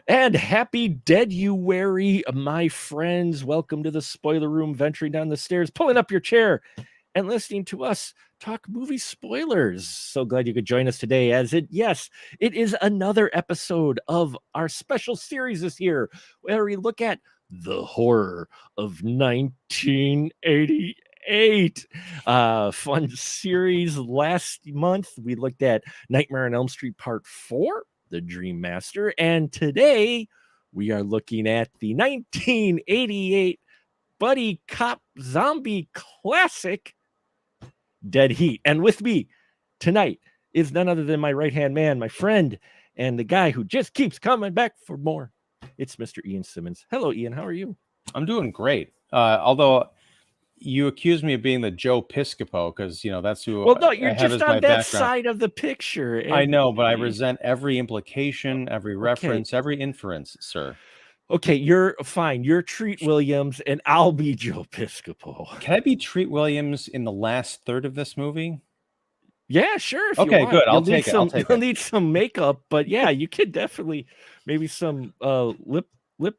And happy Deaduary, my friends. Welcome to the spoiler room, venturing down the stairs, pulling up your chair, and listening to us talk movie spoilers. So glad you could join us today, as it is another episode of our special series this year, where we look at the horror of 1988. Fun series. Last month we looked at Nightmare on Elm Street Part 4, The Dream Master, and today we are looking at the 1988 buddy cop zombie classic, Dead Heat. And with me tonight is none other than my right-hand man, my friend, and the guy who just keeps coming back for more. It's Mr. Ian Simmons. Hello, Ian. How are you? I'm doing great. Although you accuse me of being the Joe Piscopo, because that's who. Well, no, you're I have just as on my that background. side of the picture. I know, but I resent every implication, every reference, every inference, sir. Okay, you're fine. You're Treat Williams, and I'll be Joe Piscopo. Can I be Treat Williams in the last third of this movie? Yeah, sure. If okay, you want. Good. I'll take it. You'll need some makeup, but yeah, you could definitely maybe some lip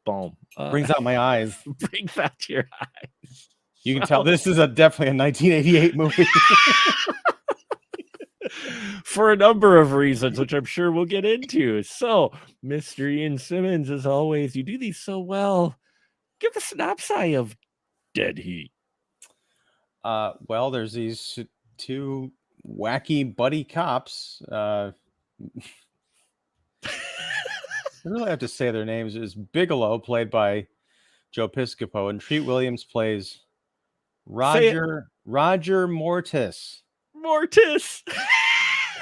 balm. Brings out my eyes. Brings out your eyes. You can tell this is definitely a 1988 movie. For a number of reasons, which I'm sure we'll get into. So, Mr. Ian Simmons, as always, you do these so well. Give the synopsis of Dead Heat. Well, there's these two wacky buddy cops. I really have to say their names. Is Bigelow, played by Joe Piscopo, and Treat Williams plays Roger Mortis. Mortis.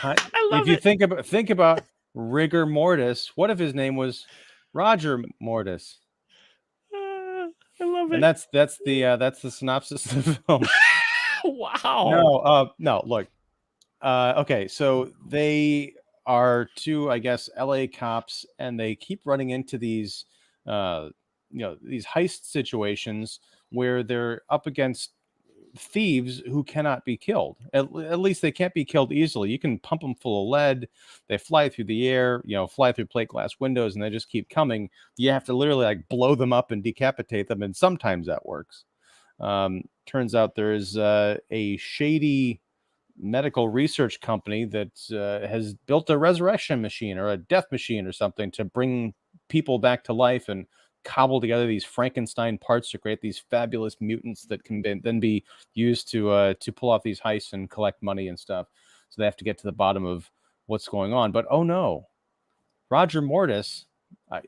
I love it. If you think about rigor mortis, what if his name was Roger Mortis? I love it. And that's the synopsis of the film. Wow. No. Look. Okay, so they are two, I guess, LA cops, and they keep running into these, these heist situations where they're up against thieves who cannot be killed. At least they can't be killed easily. You can pump them full of lead. They fly through the air, fly through plate glass windows, and they just keep coming. You have to literally blow them up and decapitate them, and sometimes that works. Turns out there is a shady medical research company that has built a resurrection machine or a death machine or something to bring people back to life and cobble together these Frankenstein parts to create these fabulous mutants that can then be used to pull off these heists and collect money and stuff. So they have to get to the bottom of what's going on. But oh no, Roger Mortis,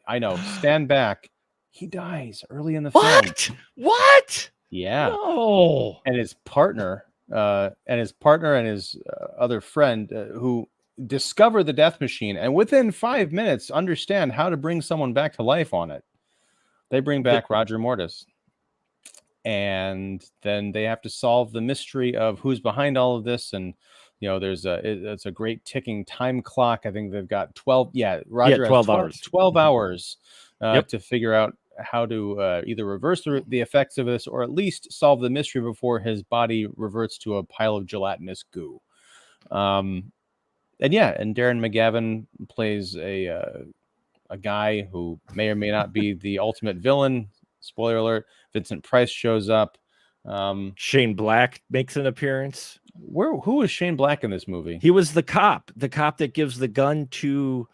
I know, stand back. He dies early in the film. What? Yeah. No. And his partner and his other friend who discover the death machine and within 5 minutes understand how to bring someone back to life on it. They bring back Roger Mortis, and then they have to solve the mystery of who's behind all of this. And it's a great ticking time clock. I think they've got 12. Yeah, Roger 12 has hours. 12 hours to figure out how to either reverse the effects of this or at least solve the mystery before his body reverts to a pile of gelatinous goo. And Darren McGavin plays a guy who may or may not be the ultimate villain. Spoiler alert. Vincent Price shows up. Shane Black makes an appearance. Who was Shane Black in this movie? He was the cop that gives the gun to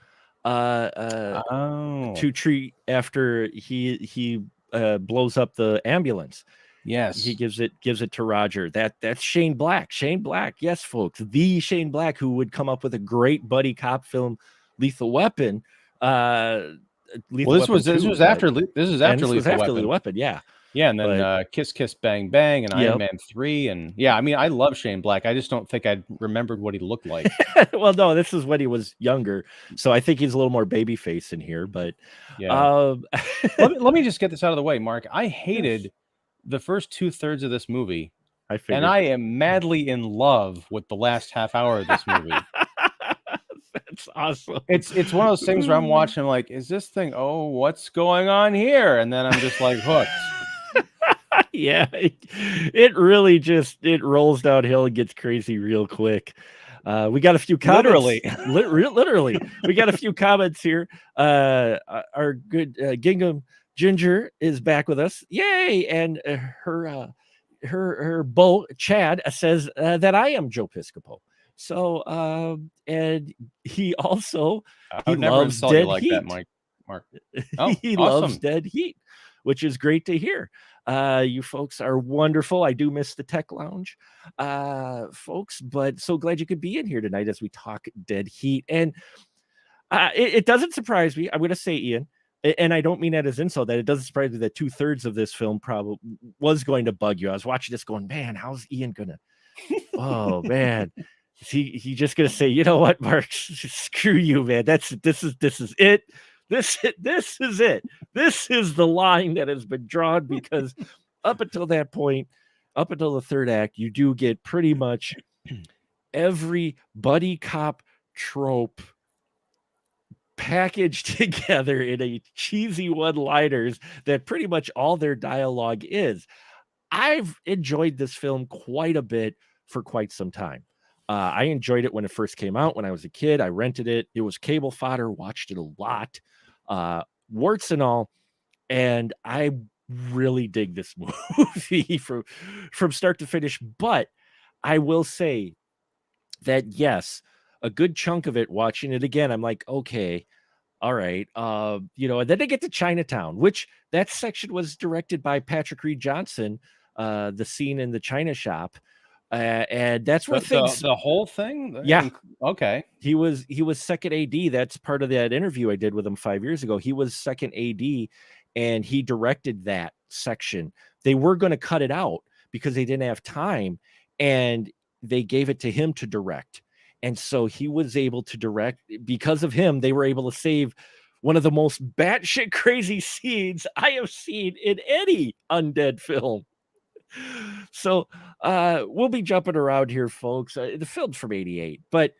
Treat after he blows up the ambulance. Yes, he gives it to Roger. That's Shane Black. Shane Black, yes, folks, the Shane Black who would come up with a great buddy cop film, Lethal Weapon. This was after Lethal Weapon. Yeah, and then Kiss Kiss Bang Bang and Iron Man 3, and I mean, I love Shane Black. I just don't think I remembered what he looked like. Well, no, this is when he was younger, so I think he's a little more babyface in here. But let me just get this out of the way, Mark. I hated the first 2/3 of this movie, and I am madly in love with the last half hour of this movie. That's awesome. It's one of those things where I'm watching, I'm like, is this thing? Oh, what's going on here? And then I'm just like hooked. Yeah, it really it rolls downhill and gets crazy real quick. We got a few comments. Literally. We got a few comments here. Our good Gingham Ginger is back with us. Yay! And her beau Chad says that I am Joe Piscopo. So and he also I would never loves insult Dead you like Heat. that, Mark. Oh, He awesome. loves Dead Heat, which is great to hear. You folks are wonderful. I do miss the Tech Lounge, folks, but so glad you could be in here tonight as we talk Dead Heat. And it doesn't surprise me. I'm going to say, Ian, and I don't mean that as insult, that it doesn't surprise me that 2/3 of this film probably was going to bug you. I was watching this going, man, how's Ian gonna? Oh man, is he just gonna say, you know what, Mark, screw you, man. This is it. This is it. This is the line that has been drawn, because up until that point, up until the third act, you do get pretty much every buddy cop trope packaged together in a cheesy one-liners that pretty much all their dialogue is. I've enjoyed this film quite a bit for quite some time. I enjoyed it when it first came out when I was a kid. I rented it. It was cable fodder, watched it a lot, warts and all. And I really dig this movie from start to finish. But I will say that, yes, a good chunk of it, watching it again, I'm like, okay, all right. And then they get to Chinatown, which that section was directed by Patrick Reed Johnson, the scene in the China shop. And that's where the whole thing. Yeah. Okay. He was second AD. That's part of that interview I did with him 5 years ago. He was second AD, and he directed that section. They were going to cut it out because they didn't have time, and they gave it to him to direct. And so he was able to direct. Because of him, they were able to save one of the most batshit crazy scenes I have seen in any undead film. So we'll be jumping around here, folks. The film's from '88, but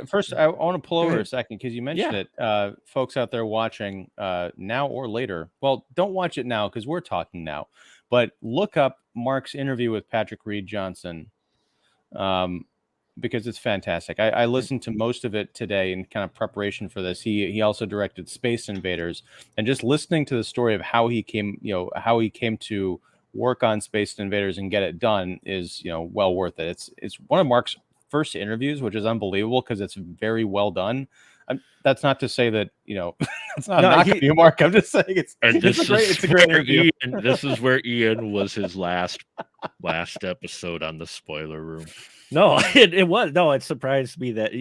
first I want to pull over a second, because you mentioned it. Folks out there watching now or later, well, don't watch it now because we're talking now, but look up Mark's interview with Patrick Reed Johnson, because it's fantastic. I listened to most of it today in kind of preparation for this. He also directed Space Invaders, and just listening to the story of how he came to work on Space Invaders and get it done is well worth it. It's one of Mark's first interviews, which is unbelievable because it's very well done. That's not to say that it's not knock on you, Mark. I'm just saying it's a great interview. This is where Ian was his last episode on the spoiler room. No, it was. No, it surprised me that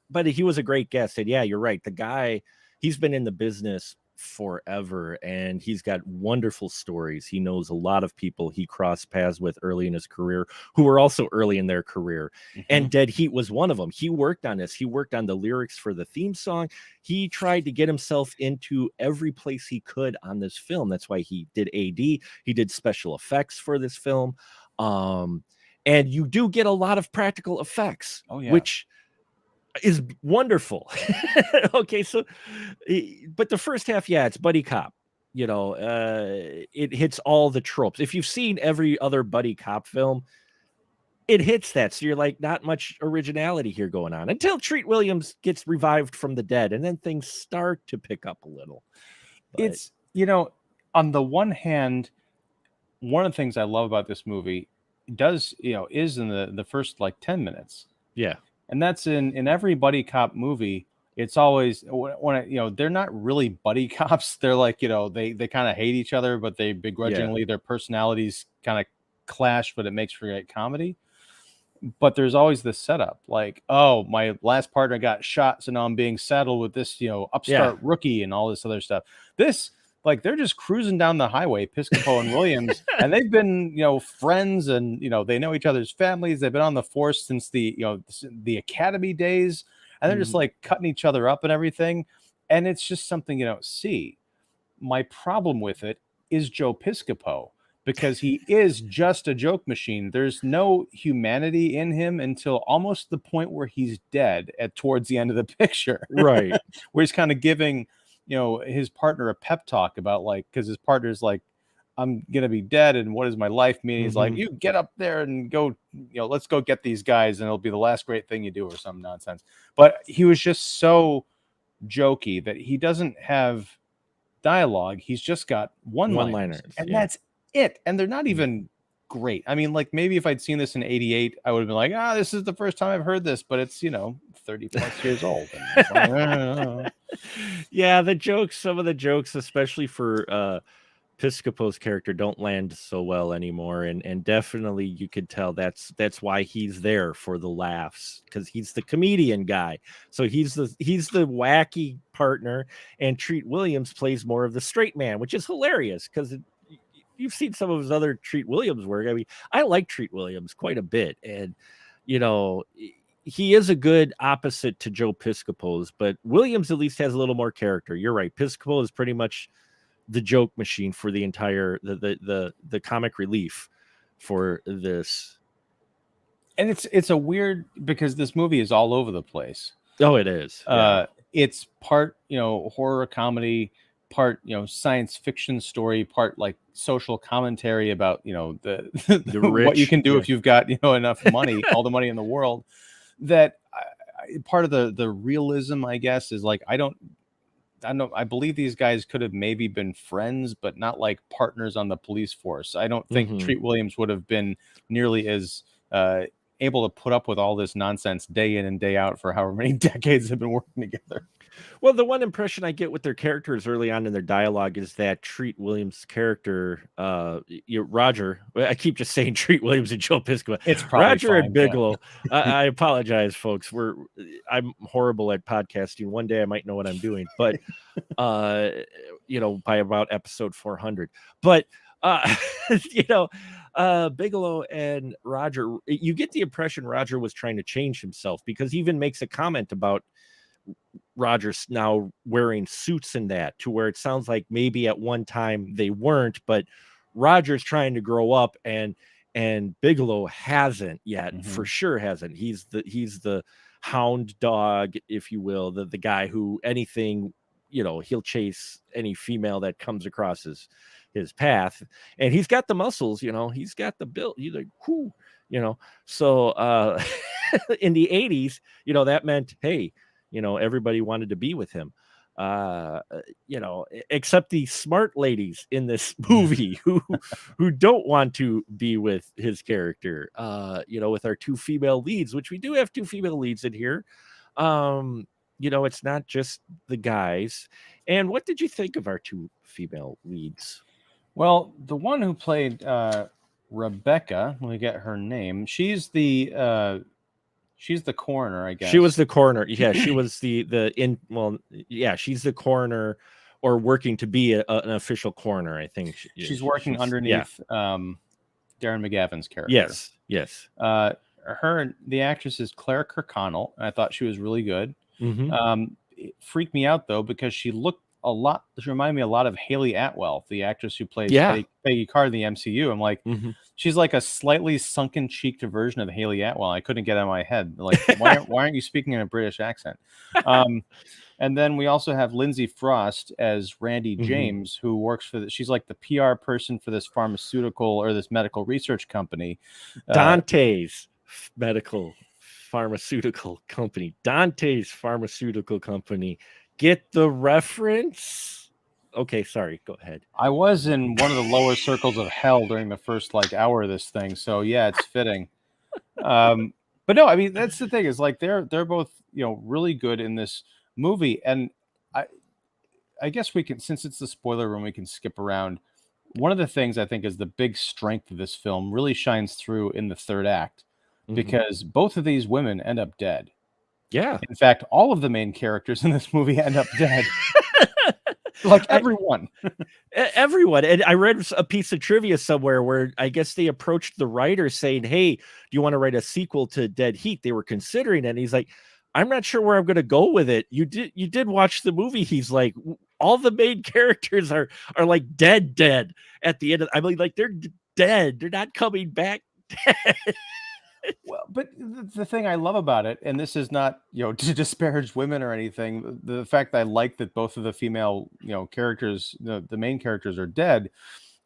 but he was a great guest. And yeah, you're right. The guy, he's been in the business forever, and he's got wonderful stories. He knows a lot of people he crossed paths with early in his career who were also early in their career. And Dead Heat was one of them. He worked on this. He worked on the lyrics for the theme song. He tried to get himself into every place he could on this film. That's why he did AD. He did special effects for this film. And you do get a lot of practical effects, which is wonderful. Okay, so but the first half, it's buddy cop. It hits all the tropes. If you've seen every other buddy cop film, it hits that. So you're like, not much originality here going on until Treat Williams gets revived from the dead, and then things start to pick up a little. But it's on the one hand, one of the things I love about this movie is in the first like 10 minutes. Yeah. And that's in every buddy cop movie. It's always when they're not really buddy cops. They're like, they kind of hate each other, but they begrudgingly their personalities kind of clash, but it makes for great comedy. But there's always this setup like, oh, my last partner got shot, so now I'm being saddled with this, upstart rookie and all this other stuff. This, like, they're just cruising down the highway, Piscopo and Williams, and they've been, friends, and they know each other's families. They've been on the force since the academy days, and they're just like cutting each other up and everything. And it's just something you don't see. My problem with it is Joe Piscopo, because he is just a joke machine. There's no humanity in him until almost the point where he's dead towards the end of the picture, right? Where he's kind of giving his partner a pep talk about, like, because his partner's like, I'm gonna be dead, and what does my life mean? He's like, Mhm. you get up there and go, let's go get these guys, and it'll be the last great thing you do, or some nonsense. But he was just so jokey that he doesn't have dialogue. He's just got one-liners, One-liners, and yeah. that's it. And they're not Mm. even great. I mean, like maybe if I'd seen this in '88, I would have been like, this is the first time I've heard this, but it's 30 plus years old. And it's like, Yeah, some of the jokes, especially for Piscopo's character, don't land so well anymore, and definitely you could tell that's why he's there, for the laughs, because he's the comedian guy. So he's the wacky partner, and Treat Williams plays more of the straight man, which is hilarious because you've seen some of his other Treat Williams work. I mean, I like Treat Williams quite a bit, and you know. He is a good opposite to Joe Piscopo's, but Williams at least has a little more character. You're right. Piscopo is pretty much the joke machine for the entire the comic relief for this. and it's a weird, because this movie is all over the place. Oh, it is. Yeah. It's part horror comedy, part science fiction story, part like social commentary about the The what you rich. can do Yeah. if you've got enough money, all the money in the world. That part of the realism, I guess, is like I don't know. I believe these guys could have maybe been friends, but not like partners on the police force. I don't think Mhm. Treat Williams would have been nearly as able to put up with all this nonsense day in and day out for however many decades they've been working together. Well, the one impression I get with their characters early on in their dialogue is that Treat Williams' character, Roger. I keep just saying Treat Williams and Joe Piscopo. It's probably Roger and fine. Yeah. Bigelow. I apologize, folks. I'm horrible at podcasting. One day I might know what I'm doing, but by about episode 400. But Bigelow and Roger, you get the impression Roger was trying to change himself, because he even makes a comment about Roger's now wearing suits in that, to where it sounds like maybe at one time they weren't, but Roger's trying to grow up, and Bigelow hasn't yet. Mhm. For sure hasn't. He's the hound dog, if you will, the guy who anything, he'll chase any female that comes across his path, and he's got the muscles, he's got the build. He's like, whoo, so in the 80s, that meant, hey, everybody wanted to be with him, except the smart ladies in this movie who don't want to be with his character, with our two female leads, which we do have two female leads in here. It's not just the guys. And what did you think of our two female leads? Well, the one who played Rebecca, let me get her name. She's the coroner, I guess. She was the coroner. Yeah, she was she's the coroner, or working to be an official coroner, I think. She's working underneath Darren McGavin's character. Yes. The actress is Claire Kirkconnell, and I thought she was really good. Mhm. It freaked me out though, because she reminded me a lot of Haley Atwell, the actress who plays Peggy Carr in the MCU. I'm like, she's like a slightly sunken cheeked version of Haley Atwell. I couldn't get out of my head. Like, why aren't you speaking in a British accent? And then we also have Lindsay Frost as Randy James, who works she's like the PR person for this this medical research company. Dante's pharmaceutical company. Get the reference? Okay, sorry. Go ahead. I was in one of the lower circles of hell during the first hour of this thing, so yeah, it's fitting. But no, I mean, that's the thing, is like they're both really good in this movie, and I guess we can, since it's the spoiler room, we can skip around. One of the things I think is the big strength of this film really shines through in the third act, because both of these women end up dead. Yeah. In fact, all of the main characters in this movie end up dead. Like everyone. Everyone. And I read a piece of trivia somewhere where I guess they approached the writer saying, hey, do you want to write a sequel to Dead Heat? They were considering it. And he's like, I'm not sure where I'm going to go with it. You did watch the movie. He's like, all the main characters are like dead at the end of, I mean, like, they're dead. They're not coming back dead. Well, but the thing I love about it, and this is not, to disparage women or anything, the fact that I like that both of the female, characters, the main characters, are dead,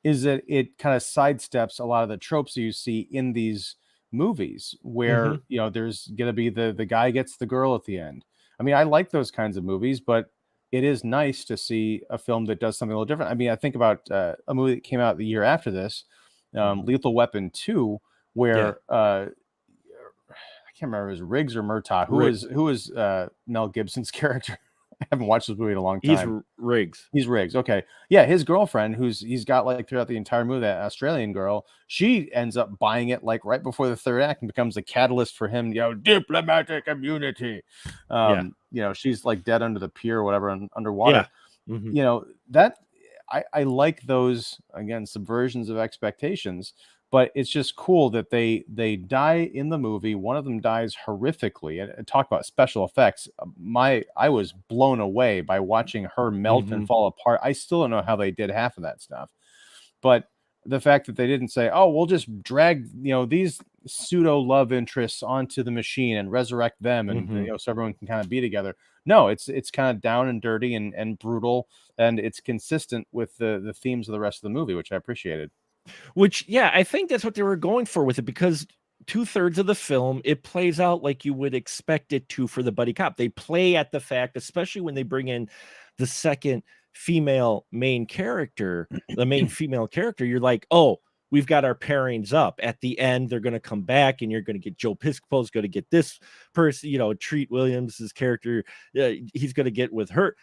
is that it kind of sidesteps a lot of the tropes that you see in these movies Hmm. where, there's going to be the guy gets the girl at the end. I mean, I like those kinds of movies, but it is nice to see a film that does something a little different. I mean, I think about a movie that came out the year after this, Hmm. Lethal Weapon 2, Yeah. where I can't remember if it was Riggs or Murtaugh. Who Ri- was Mel Gibson's character? I haven't watched this movie in a long he's time. Riggs. He's Riggs. Okay. Yeah, his girlfriend, who's he's got like throughout the entire movie, that Australian girl, she ends up buying it like right before the third act and becomes a catalyst for him, diplomatic immunity. Yeah. She's like dead under the pier or whatever, Yeah. underwater. Hmm. That I like those, again, subversions of expectations, but it's just cool that they die in the movie. One of them dies horrifically, and talk about special effects. I was blown away by watching her melt and Hmm. fall apart. I still don't know how they did half of that stuff, but the fact that they didn't say, "Oh, we'll just drag these pseudo love interests onto the machine and resurrect them, and Hmm. so everyone can kind of be together." No, it's kind of down and dirty and brutal, and it's consistent with the themes of the rest of the movie, which I appreciated. Which, yeah, I think that's what they were going for with it, because 2/3 of the film, it plays out like you would expect it to for the buddy cop. They play at the fact, especially when they bring in the second female main character, the main female character, you're like, oh, we've got our pairings up. At the end, they're going to come back, and you're going to get Joe Piscopo's going to get this person, Treat Williams's character, he's going to get with her.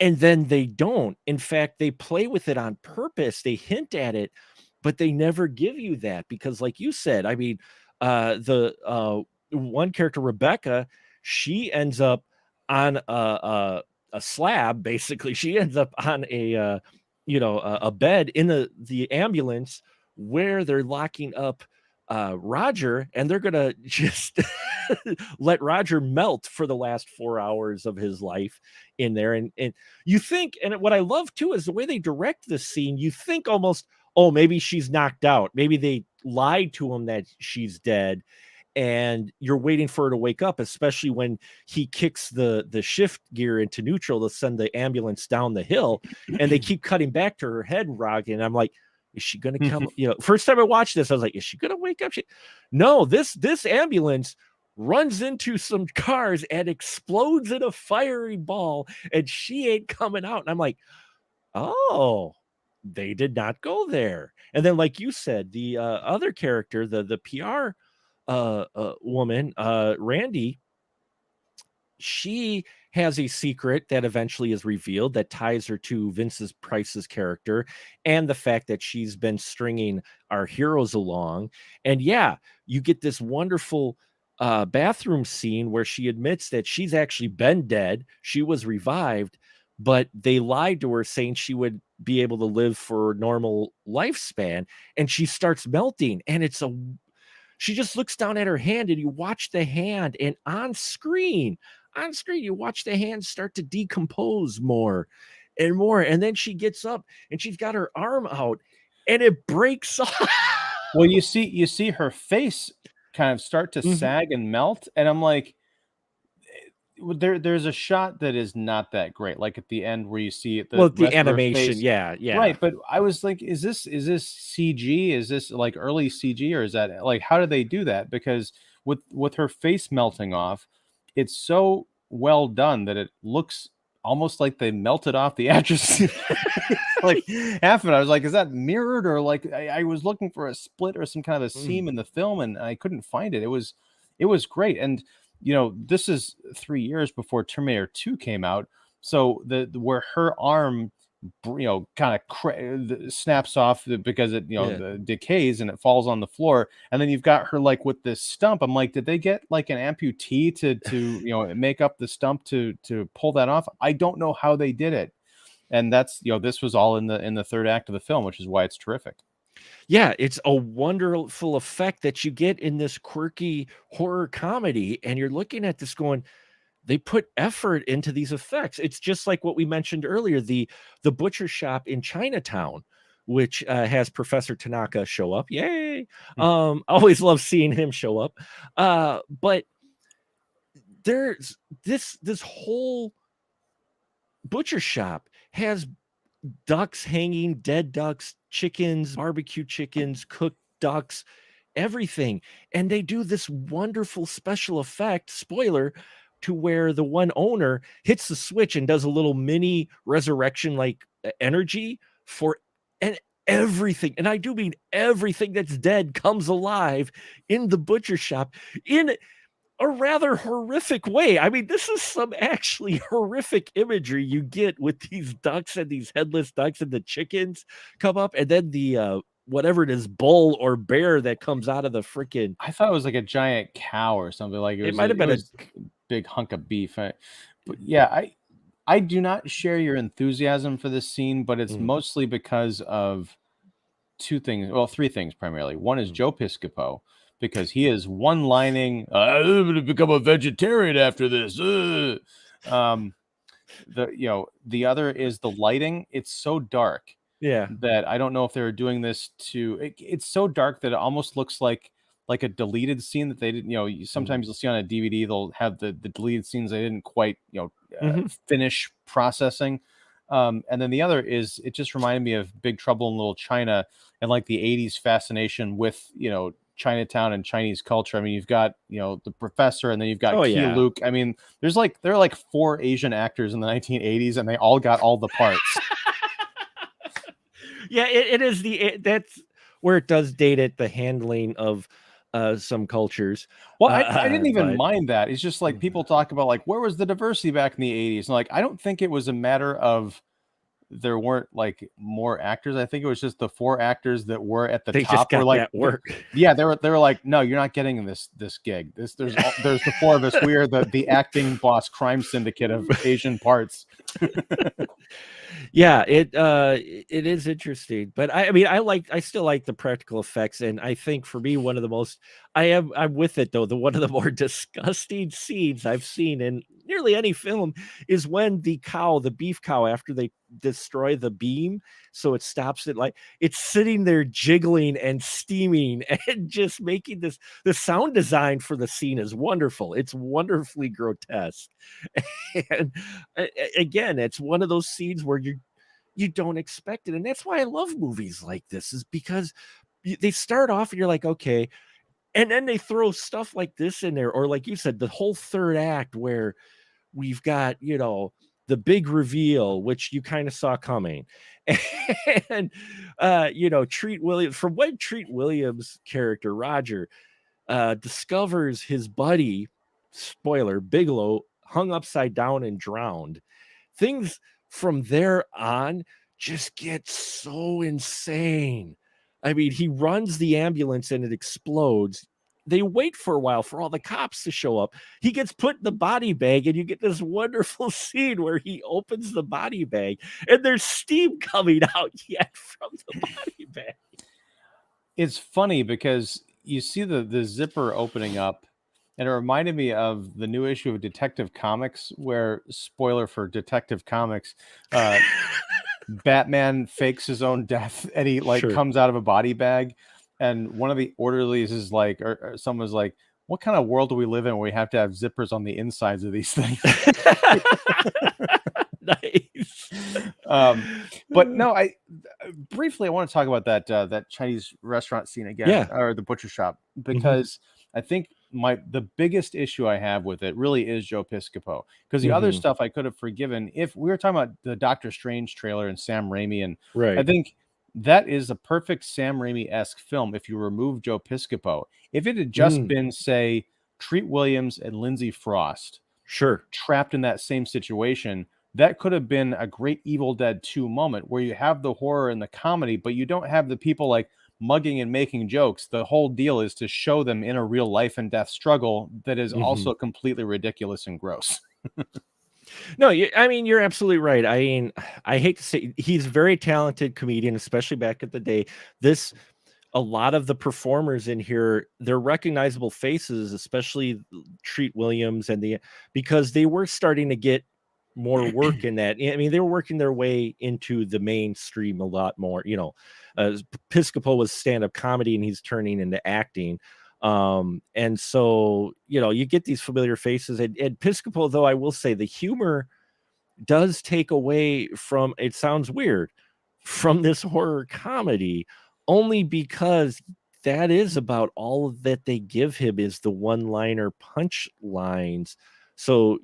And then they don't. In fact, they play with it on purpose. They hint at it, but they never give you that because, like you said, I mean, the one character, Rebecca, she ends up on a slab. Basically, she ends up on a bed in the ambulance where they're locking up Roger, and they're gonna just let Roger melt for the last 4 hours of his life in there. And you think, and what I love too is the way they direct this scene. You think almost, oh, maybe she's knocked out. Maybe they lied to him that she's dead, and you're waiting for her to wake up, especially when he kicks the shift gear into neutral to send the ambulance down the hill, and they keep cutting back to her head rocking. I'm like, is she gonna come? First time I watched this, I was like, is she gonna wake up? No, this ambulance runs into some cars and explodes in a fiery ball, and she ain't coming out. And I'm like, oh, they did not go there. And then, like you said, the other character, the PR woman, Randy, she has a secret that eventually is revealed that ties her to Vince's Price's character, and the fact that she's been stringing our heroes along. And yeah, you get this wonderful bathroom scene where she admits that she's actually been dead. She was revived, but they lied to her saying she would be able to live for a normal lifespan. And she starts melting, and she just looks down at her hand, and you watch the hand, and on screen, you watch the hand start to decompose more and more. And then she gets up and she's got her arm out and it breaks off. Well, you see her face kind of start to Mhm. sag and melt, and I'm like, there's a shot that is not that great, like at the end where you see the Well, the rest of her animation, face. yeah, yeah. Right, but I was like, is this CG? Is this like early CG, or is that like, how did they do that? Because with her face melting off, it's so well done that it looks almost like they melted off the actress. Like half of it, I was like, is that mirrored, or like I was looking for a split or some kind of a Mm. seam in the film, and I couldn't find it. It was great, and this is 3 years before Terminator 2 came out, so where her arm kind of snaps off because it Yeah. the decays and it falls on the floor, and then you've got her like with this stump. I'm like, did they get like an amputee to make up the stump to pull that off? I don't know how they did it, and that's this was all in the third act of the film, which is why it's terrific. Yeah, it's a wonderful effect that you get in this quirky horror comedy, and you're looking at this going, they put effort into these effects. It's just like what we mentioned earlier, the butcher shop in Chinatown, which has Professor Tanaka show up. Yay! Always love seeing him show up. But there's this whole butcher shop has ducks hanging, dead ducks, chickens, barbecue chickens, cooked ducks, everything. And they do this wonderful special effect, spoiler, to where the one owner hits the switch and does a little mini resurrection like energy for and everything. And I do mean everything that's dead comes alive in the butcher shop in a rather horrific way. I mean, this is some actually horrific imagery you get with these ducks and these headless ducks and the chickens come up, and then the whatever it is, bull or bear that comes out of the freaking. I thought it was like a giant cow or something. Like It might have it been a. was a big hunk of beef. But yeah, I do not share your enthusiasm for this scene, but it's Mm, mostly because of two things. Well, three things primarily. One is mm. Joe Piscopo, because he is one-lining, I'm going to become a vegetarian after this. The other is the lighting. It's so dark Yeah. that I don't know if they were doing this it's so dark that it almost looks like a deleted scene that they didn't, Mm. sometimes you'll see on a DVD, they'll have the deleted scenes they didn't quite, Mhm. finish processing. And then the other is, it just reminded me of Big Trouble in Little China and like the 80s fascination with, Chinatown and Chinese culture. I mean, you've got, the professor, and then you've got Oh, Key yeah. Luke. I mean, there are like four Asian actors in the 1980s, and they all got all the parts. Yeah, it is that's where it does date it, the handling of, some cultures, Well, I didn't even but mind that. It's just like people talk about like, where was the diversity back in the 80s? And like, I don't think it was a matter of there weren't like more actors. I think it was just the four actors that were at the they just top were got like, that work. yeah, they were like, no, you're not getting this gig. There's the four of us. We are the acting boss crime syndicate of Asian parts. Yeah, it is interesting, but I mean, I still like the practical effects, and I think for me, one of the most I'm with it though. One of the more disgusting scenes I've seen in nearly any film is when the beef cow, after they destroy the beam, so it stops it, like it's sitting there jiggling and steaming and just making this. The sound design for the scene is wonderful. It's wonderfully grotesque, and again, it's one of those scenes where you don't expect it, and that's why I love movies like this, is because they start off and you're like, okay, and then they throw stuff like this in there, or like you said, the whole third act where we've got, the big reveal, which you kind of saw coming. And Treat Williams, from when Treat Williams' character Roger discovers his buddy, spoiler, Bigelow, hung upside down and drowned. Things from there on just get so insane. I mean, he runs the ambulance and it explodes. They wait for a while for all the cops to show up. He gets put in the body bag, and you get this wonderful scene where he opens the body bag and there's steam coming out yet from the body bag. It's funny because you see the zipper opening up, and it reminded me of the new issue of Detective Comics, where, spoiler for Detective Comics, Batman fakes his own death, and he like Sure. comes out of a body bag, and one of the orderlies is like, or someone's like, what kind of world do we live in where we have to have zippers on the insides of these things? Nice. But no, I briefly I want to talk about that Chinese restaurant scene again, Yeah. or the butcher shop, Mhm. because I think the biggest issue I have with it really is Joe Piscopo, because the other Mhm. stuff I could have forgiven. If we were talking about the Doctor Strange trailer and Sam Raimi, and I Right. think that is a perfect Sam Raimi-esque film if you remove Joe Piscopo. If it had just Mm. been, say, Treat Williams and Lindsay Frost Sure. trapped in that same situation, that could have been a great Evil Dead 2 moment where you have the horror and the comedy, but you don't have the people like mugging and making jokes. The whole deal is to show them in a real life and death struggle that is Mhm. also completely ridiculous and gross. No, I mean, you're absolutely right. I mean, I hate to say, he's a very talented comedian, especially back at the day. This A lot of the performers in here, they're recognizable faces, especially Treat Williams because they were starting to get more work in that. I mean, they were working their way into the mainstream a lot more. Piscopo was stand-up comedy, and he's turning into acting. And so, you get these familiar faces, and Piscopo, though I will say the humor does take away from, it sounds weird, from this horror comedy, only because that is about all that they give him is the one-liner punch lines. So,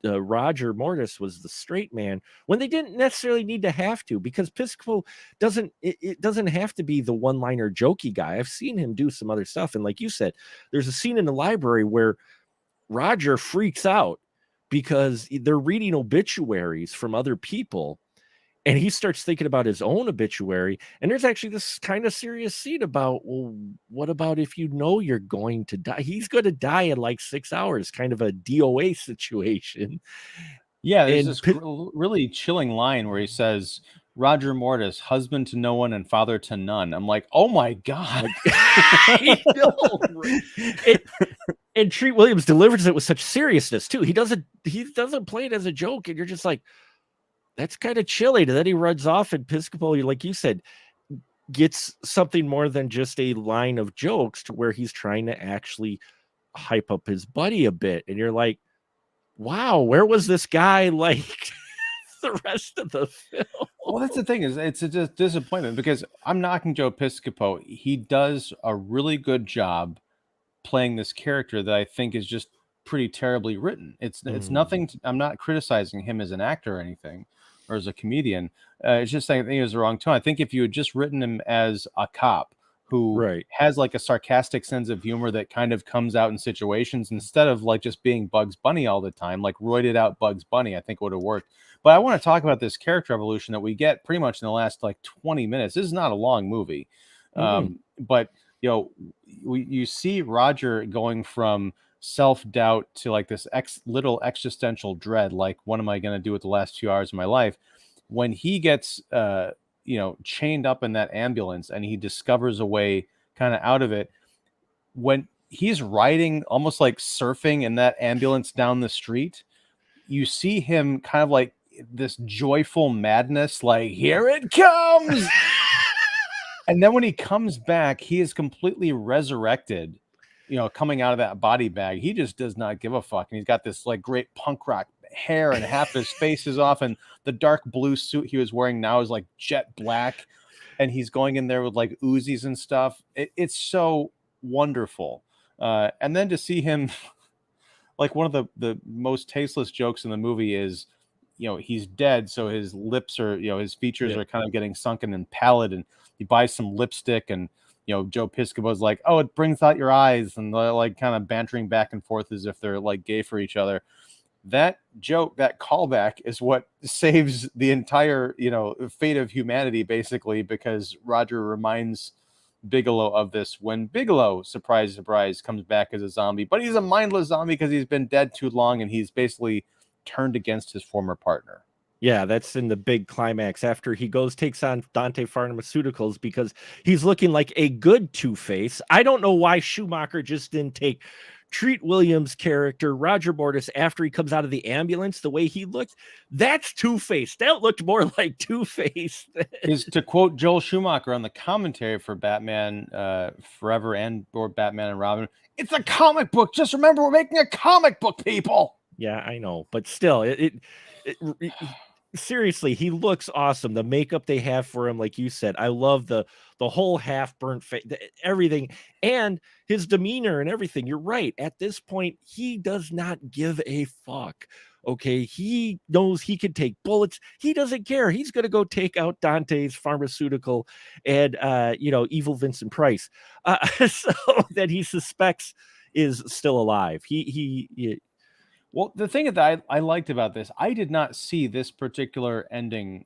Roger Mortis was the straight man when they didn't necessarily need to have to, because Piscopo it doesn't have to be the one-liner jokey guy. I've seen him do some other stuff. And like you said, there's a scene in the library where Roger freaks out because they're reading obituaries from other people, and he starts thinking about his own obituary. And there's actually this kind of serious scene about, well, what about if you're going to die? He's going to die in like 6 hours, kind of a DOA situation. Yeah, there's And this really chilling line where he says, Roger Mortis, husband to no one and father to none. I'm like, oh my God. I know, right? And Treat Williams delivers it with such seriousness too. He doesn't play it as a joke, and you're just like, that's kind of chilly. And then he runs off, and Piscopo, like you said, gets something more than just a line of jokes, to where he's trying to actually hype up his buddy a bit. And you're like, wow, where was this guy like the rest of the film? Well, that's the thing, is it's a disappointment, because I'm knocking Joe Piscopo. He does a really good job playing this character that I think is just pretty terribly written. It's nothing. I'm not criticizing him as an actor or anything, or as a comedian. It's just I think it was the wrong tone. I think if you had just written him as a cop who has like a sarcastic sense of humor that kind of comes out in situations, instead of like just being Bugs Bunny all the time, like roided out Bugs Bunny, I think it would have worked. But I want to talk about this character evolution that we get pretty much in the last like 20 minutes. This is not a long movie. But you see Roger going from self-doubt to like this little existential dread, like, what am I going to do with the last 2 hours of my life? When he gets chained up in that ambulance, and he discovers a way kind of out of it, when he's riding almost like surfing in that ambulance down the street, you see him kind of like this joyful madness, like, here it comes. And then when he comes back, he is completely resurrected, coming out of that body bag. He just does not give a fuck. And he's got this like great punk rock hair, and half his face is off, and the dark blue suit he was wearing now is like jet black. And he's going in there with like Uzis and stuff. It's so wonderful. And then to see him, like, one of the most tasteless jokes in the movie is, he's dead, so his lips are, his features are kind of getting sunken and pallid, and he buys some lipstick, and Joe Piscopo's like, oh, it brings out your eyes, and they're like kind of bantering back and forth as if they're like gay for each other. That joke, that callback, is what saves the entire fate of humanity, basically, because Roger reminds Bigelow of this when Bigelow, surprise surprise, comes back as a zombie, but he's a mindless zombie because he's been dead too long, and he's basically turned against his former partner. Yeah, that's in the big climax after he takes on Dante Pharmaceuticals, because he's looking like a good Two-Face. I don't know why Schumacher just didn't take Treat Williams' character, Roger Mortis, after he comes out of the ambulance. The way he looked, that's Two-Face. That looked more like Two-Face. Is to quote Joel Schumacher on the commentary for Batman Forever or Batman and Robin, it's a comic book. Just remember, we're making a comic book, people. Yeah, I know. But still, seriously, he looks awesome. The makeup they have for him, like you said, I love the whole half burnt face, everything, and his demeanor and everything. You're right. At this point, he does not give a fuck. Okay, he knows he can take bullets. He doesn't care. He's going to go take out Dante's pharmaceutical and evil Vincent Price, so that he suspects is still alive. Well, the thing that I liked about this, I did not see this particular ending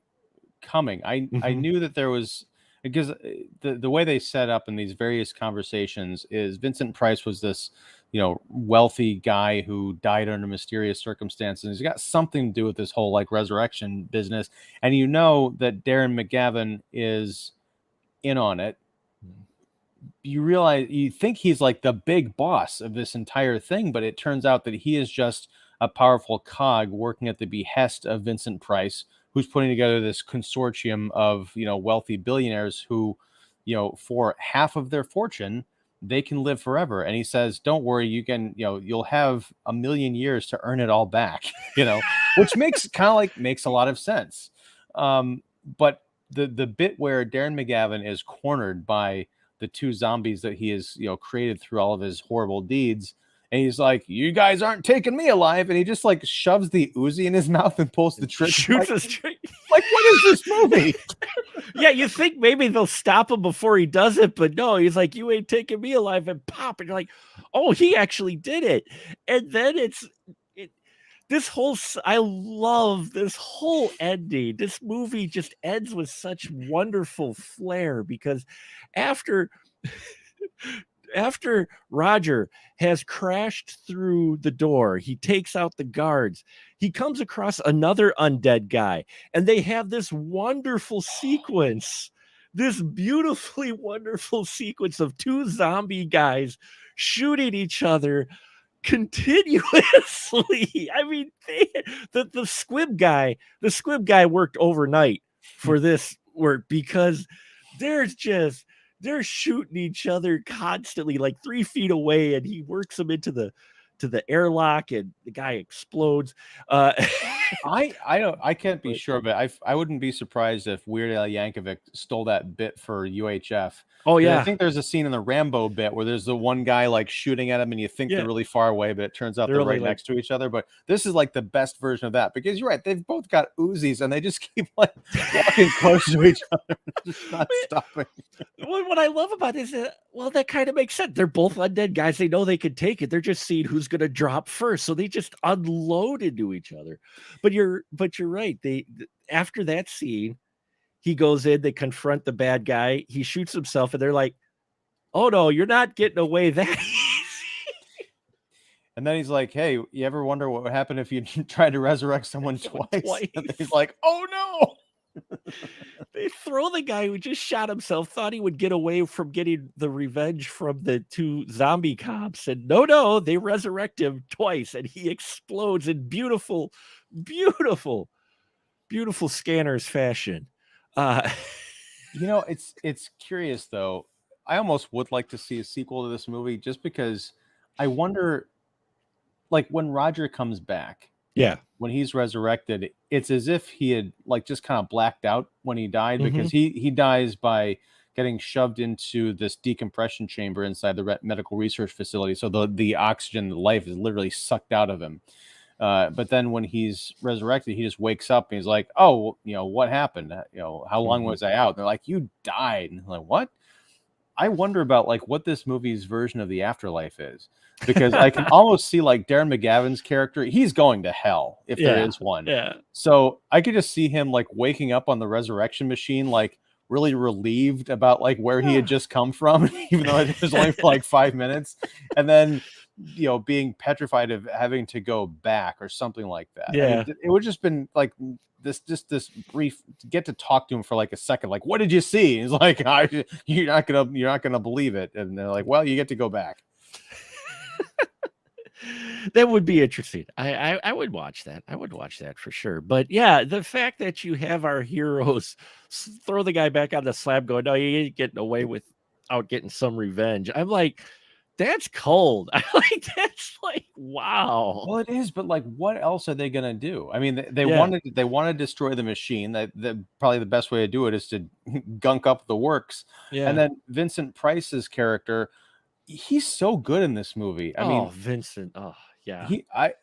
coming. I knew that there was, because the way they set up in these various conversations is Vincent Price was this, wealthy guy who died under mysterious circumstances. He's got something to do with this whole like resurrection business. And that Darren McGavin is in on it. You think he's like the big boss of this entire thing, but it turns out that he is just a powerful cog working at the behest of Vincent Price, who's putting together this consortium of, wealthy billionaires who, for half of their fortune, they can live forever. And he says, don't worry, you can, you'll have 1 million years to earn it all back, which makes a lot of sense. But the bit where Darren McGavin is cornered by the two zombies that he has, created through all of his horrible deeds. And he's like, "You guys aren't taking me alive." And he just like shoves the Uzi in his mouth and pulls the trigger. Shoots a straight. Like, what is this movie? Yeah, you think maybe they'll stop him before he does it, but no, he's like, "You ain't taking me alive," and pop, and you're like, "Oh, he actually did it." And then I love this whole ending. This movie just ends with such wonderful flair because after after Roger has crashed through the door, he takes out the guards. He comes across another undead guy, and they have this wonderful sequence, this beautifully wonderful sequence of two zombie guys shooting each other continuously. I mean, the squib guy worked overnight for this work because they're shooting each other constantly, like 3 feet away, and he works them into the airlock, and the guy explodes. I can't be sure, but I wouldn't be surprised if Weird Al Yankovic stole that bit for UHF. Oh yeah, I think there's a scene in the Rambo bit where there's the one guy like shooting at him, and you think they're really far away, but it turns out they're right next to each other. But this is like the best version of that because you're right; they've both got Uzis, and they just keep like walking close to each other, just not stopping. What I love about it is that, well, that kind of makes sense. They're both undead guys. They know they can take it. They're just seeing who's going to drop first, so they just unload into each other. But you're right. After that scene, he goes in, they confront the bad guy, he shoots himself, and they're like, "Oh no, you're not getting away that easy." And then he's like, "Hey, you ever wonder what would happen if you tried to resurrect someone twice?" And he's like, "Oh no." They throw the guy who just shot himself, thought he would get away from getting the revenge from the two zombie cops, and no, they resurrect him twice, and he explodes in beautiful Scanners fashion. It's curious though. I almost would like to see a sequel to this movie just because I wonder, like when Roger comes back, when he's resurrected, it's as if he had like just kind of blacked out when he died because he dies by getting shoved into this decompression chamber inside the medical research facility. So the oxygen, the life is literally sucked out of him. But then when he's resurrected, he just wakes up and he's like, "Oh, what happened? How long was I out?" And they're like, "You died." And I'm like, "What?" I wonder about like what this movie's version of the afterlife is, because I can almost see like Darren McGavin's character. He's going to hell if there is one. Yeah. So I could just see him like waking up on the resurrection machine, like really relieved about like where he had just come from, even though it was only for like 5 minutes, and then being petrified of having to go back or something like that. Yeah. I mean, it would just been like this brief to get to talk to him for like a second. Like, what did you see? He's like, you're not gonna believe it. And they're like, well, you get to go back. That would be interesting. I would watch that. I would watch that for sure. But yeah, the fact that you have our heroes throw the guy back on the slab going, "No, you ain't getting away without getting some revenge." I'm like, that's cold. I like that's like, wow. Well, it is, but like, what else are they gonna do? I mean, they want to destroy the machine. That probably the best way to do it is to gunk up the works. Yeah. And then Vincent Price's character, he's so good in this movie. I mean, Vincent. Oh yeah. I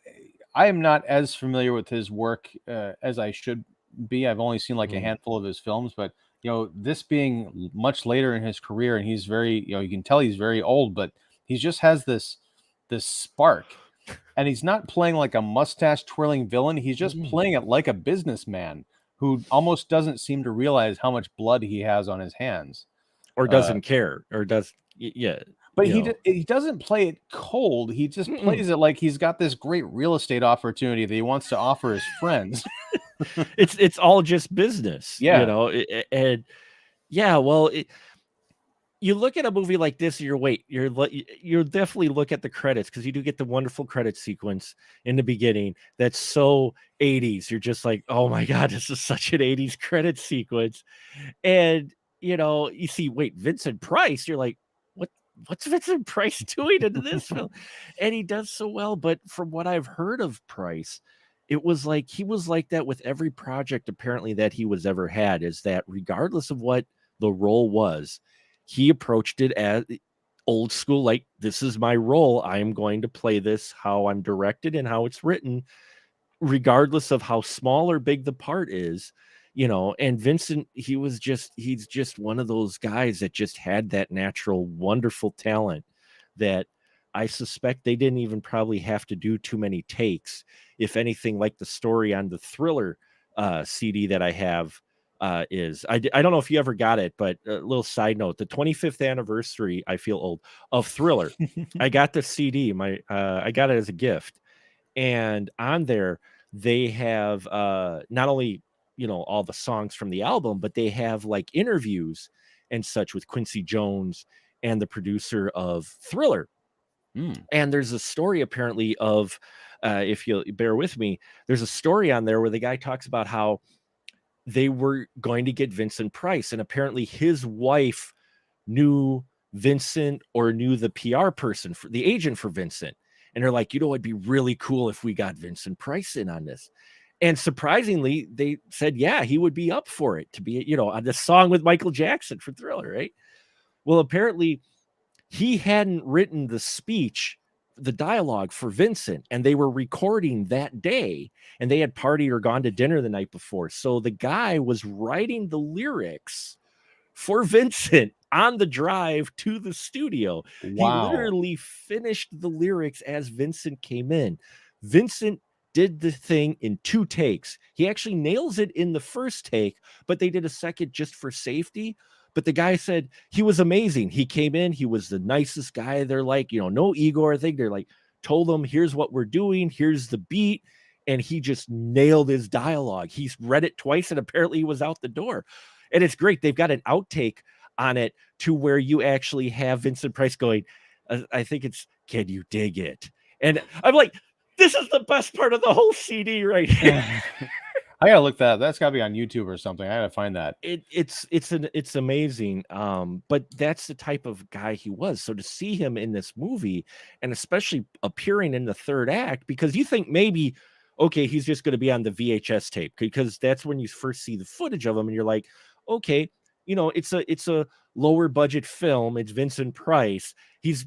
am not as familiar with his work as I should be. I've only seen like a handful of his films, but this being much later in his career, and he's very, you can tell he's very old, but he just has this spark, and he's not playing like a mustache twirling villain. He's just playing it like a businessman who almost doesn't seem to realize how much blood he has on his hands, or doesn't care, or does. Yeah. But he doesn't play it cold. He just plays it like he's got this great real estate opportunity that he wants to offer his friends. It's all just business. Yeah. And yeah, well, you look at a movie like this, you're definitely look at the credits, because you do get the wonderful credit sequence in the beginning that's so 80s. You're just like, oh my God, this is such an 80s credit sequence. And you see, Vincent Price, you're like, what's Vincent Price doing into this film? And he does so well. But from what I've heard of Price, it was like he was like that with every project apparently that he was ever had, is that regardless of what the role was, he approached it as old school, like, this is my role. I am going to play this how I'm directed and how it's written, regardless of how small or big the part is, and Vincent, he's just one of those guys that just had that natural wonderful talent that I suspect they didn't even probably have to do too many takes. If anything, like the story on the Thriller CD that I have, I don't know if you ever got it, but a little side note, the 25th anniversary, I feel old, of Thriller, I got the CD, I got it as a gift, and on there they have not only all the songs from the album, but they have like interviews and such with Quincy Jones and the producer of Thriller. And there's a story apparently of if you'll bear with me, there's a story on there where the guy talks about how they were going to get Vincent Price, and apparently his wife knew Vincent or knew the PR person, for the agent for Vincent. And they're like, it'd be really cool if we got Vincent Price in on this. And surprisingly, they said, yeah, he would be up for it to be, on the song with Michael Jackson for Thriller, right? Well, apparently he hadn't written the speech, the dialogue for Vincent, and they were recording that day, and they had partied or gone to dinner the night before. So the guy was writing the lyrics for Vincent on the drive to the studio. He Wow. literally finished the lyrics as Vincent came in. Vincent did the thing in 2 takes. He actually nails it in the first take, but they did a second just for safety. But the guy said he was amazing. He came in, he was the nicest guy. They're like, no ego or thing. They're like, told him, here's what we're doing, here's the beat. And he just nailed his dialogue. He's read it twice, and apparently he was out the door. And it's great. They've got an outtake on it to where you actually have Vincent Price going, I think it's, can you dig it? And I'm like, this is the best part of the whole CD right here. I gotta look that up. That's gotta be on YouTube or something. I gotta find that. It's amazing. But that's the type of guy he was. So to see him in this movie, and especially appearing in the third act, because you think maybe, okay, he's just going to be on the VHS tape, because that's when you first see the footage of him, and you're like, okay, it's a lower budget film. It's Vincent Price.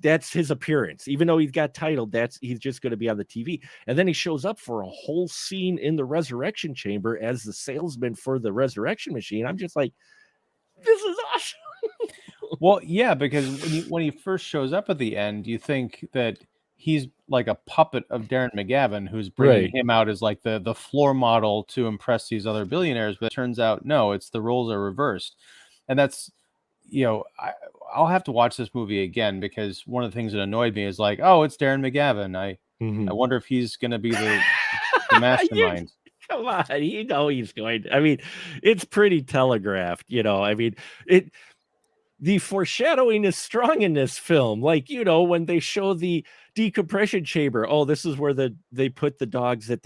That's his appearance. Even though he's got titled, he's just going to be on the TV. And then he shows up for a whole scene in the resurrection chamber as the salesman for the resurrection machine. I'm just like, this is awesome. Well, yeah, because when he first shows up at the end, you think that he's like a puppet of Darren McGavin, who's bringing Right. him out as like the floor model to impress these other billionaires. But it turns out, no, it's the roles are reversed. And that's, I'll have to watch this movie again, because one of the things that annoyed me is like, oh, it's Darren McGavin. I wonder if he's going to be the mastermind. Come on, he's going. I mean, it's pretty telegraphed. I mean, the foreshadowing is strong in this film. Like, when they show the decompression chamber, oh, this is where they put the dogs that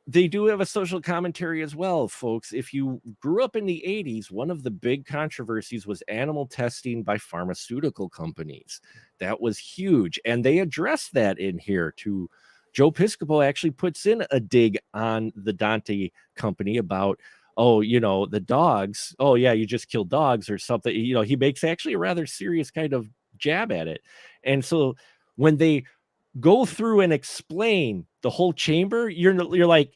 they do have a social commentary as well, folks. If you grew up in the 80s, one of the big controversies was animal testing by pharmaceutical companies. That was huge. And they addressed that in here too. Joe Piscopo actually puts in a dig on the Dante company about, oh, the dogs. Oh, yeah, you just killed dogs or something. He makes actually a rather serious kind of jab at it. And so when they go through and explain the whole chamber, you're like,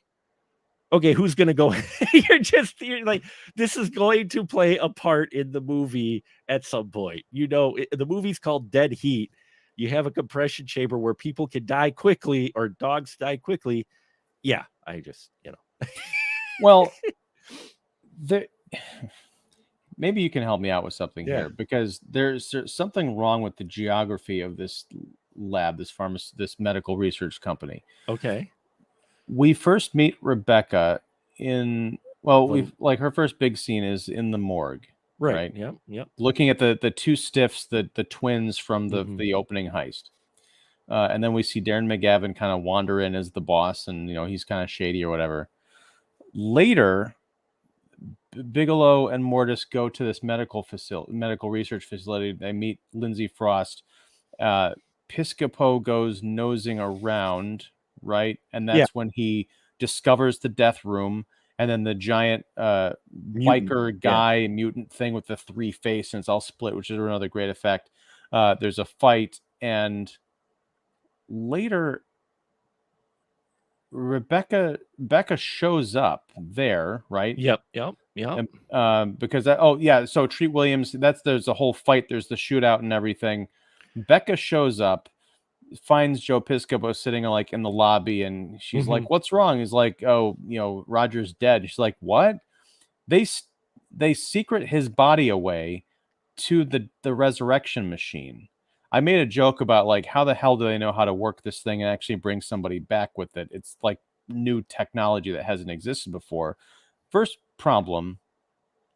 okay, who's gonna go? you're like, this is going to play a part in the movie at some point. The movie's called Dead Heat. You have a compression chamber where people can die quickly, or dogs die quickly. Yeah, I just Well, maybe you can help me out with something Yeah. here, because there's something wrong with the geography of this lab, this medical research company. Okay. We first meet Rebecca we've like her first big scene is in the morgue, right? Yep. Looking at the two stiffs, the twins from the opening heist. And then we see Darren McGavin kind of wander in as the boss, and he's kind of shady or whatever. Later, Bigelow and Mortis go to this medical research facility. They meet Lindsay Frost. Piscopo goes nosing around, right? And that's when he discovers the death room, and then the giant biker guy mutant thing with the 3 face, and it's all split, which is another great effect. There's a fight, and later Becca shows up there, right? Yep. Because so Treat Williams, there's a whole fight, there's the shootout and everything. Becca shows up, finds Joe Piscopo sitting like in the lobby, and she's like, "What's wrong?" He's like, "Oh, Roger's dead." She's like, "What?" They secret his body away to the resurrection machine. I made a joke about like, how the hell do they know how to work this thing and actually bring somebody back with it? It's like new technology that hasn't existed before. First problem,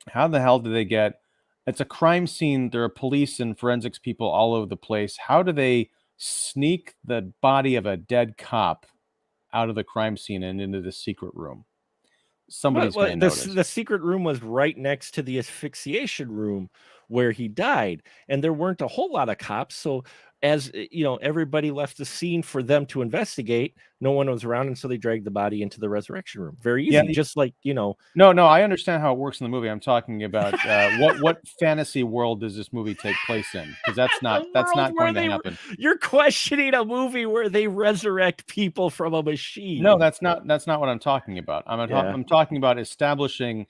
how the hell do they get? It's a crime scene. There are police and forensics people all over the place. How do they sneak the body of a dead cop out of the crime scene and into the secret room? Somebody's going to notice. The secret room was right next to the asphyxiation room where he died, and there weren't a whole lot of cops. So as everybody left the scene for them to investigate, no one was around, and so they dragged the body into the resurrection room. Very easy. Just like No, I understand how it works in the movie. I'm talking about what fantasy world does this movie take place in? Because that's not going to happen. You're questioning a movie where they resurrect people from a machine. No, that's not what I'm talking about. I'm talking about establishing.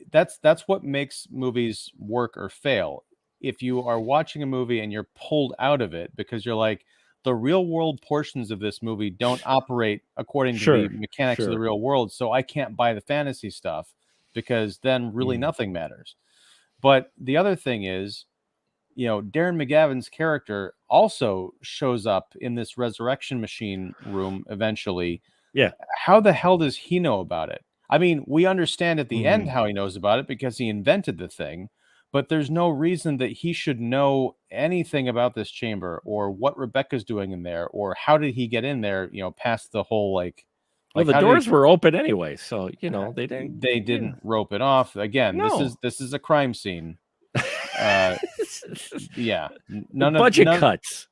That's what makes movies work or fail. If you are watching a movie and you're pulled out of it because you're like, the real world portions of this movie don't operate according to the mechanics of the real world, so I can't buy the fantasy stuff, because then really nothing matters. But the other thing is, Darren McGavin's character also shows up in this resurrection machine room eventually. Yeah. How the hell does he know about it? I mean, we understand at the end how he knows about it because he invented the thing, but there's no reason that he should know anything about this chamber or what Rebecca's doing in there, or how did he get in there, past the whole well, the doors were open anyway, so they didn't rope it off. Again, this is a crime scene. Budget cuts.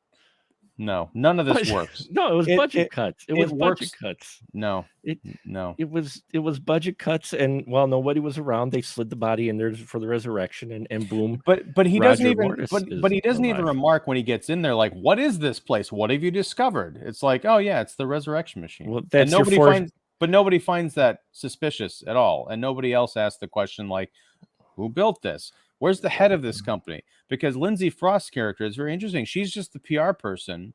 No, none of this works. No, it was budget cuts. It was budget cuts. No. It was budget cuts, and while nobody was around, they slid the body in there for the resurrection, and boom. But he doesn't even remark when he gets in there, like, what is this place? What have you discovered? It's like, oh yeah, it's the resurrection machine. Well, that's nobody finds that suspicious at all, and nobody else asks the question like, who built this? Where's the head of this company? Because Lindsay Frost's character is very interesting. She's just the PR person.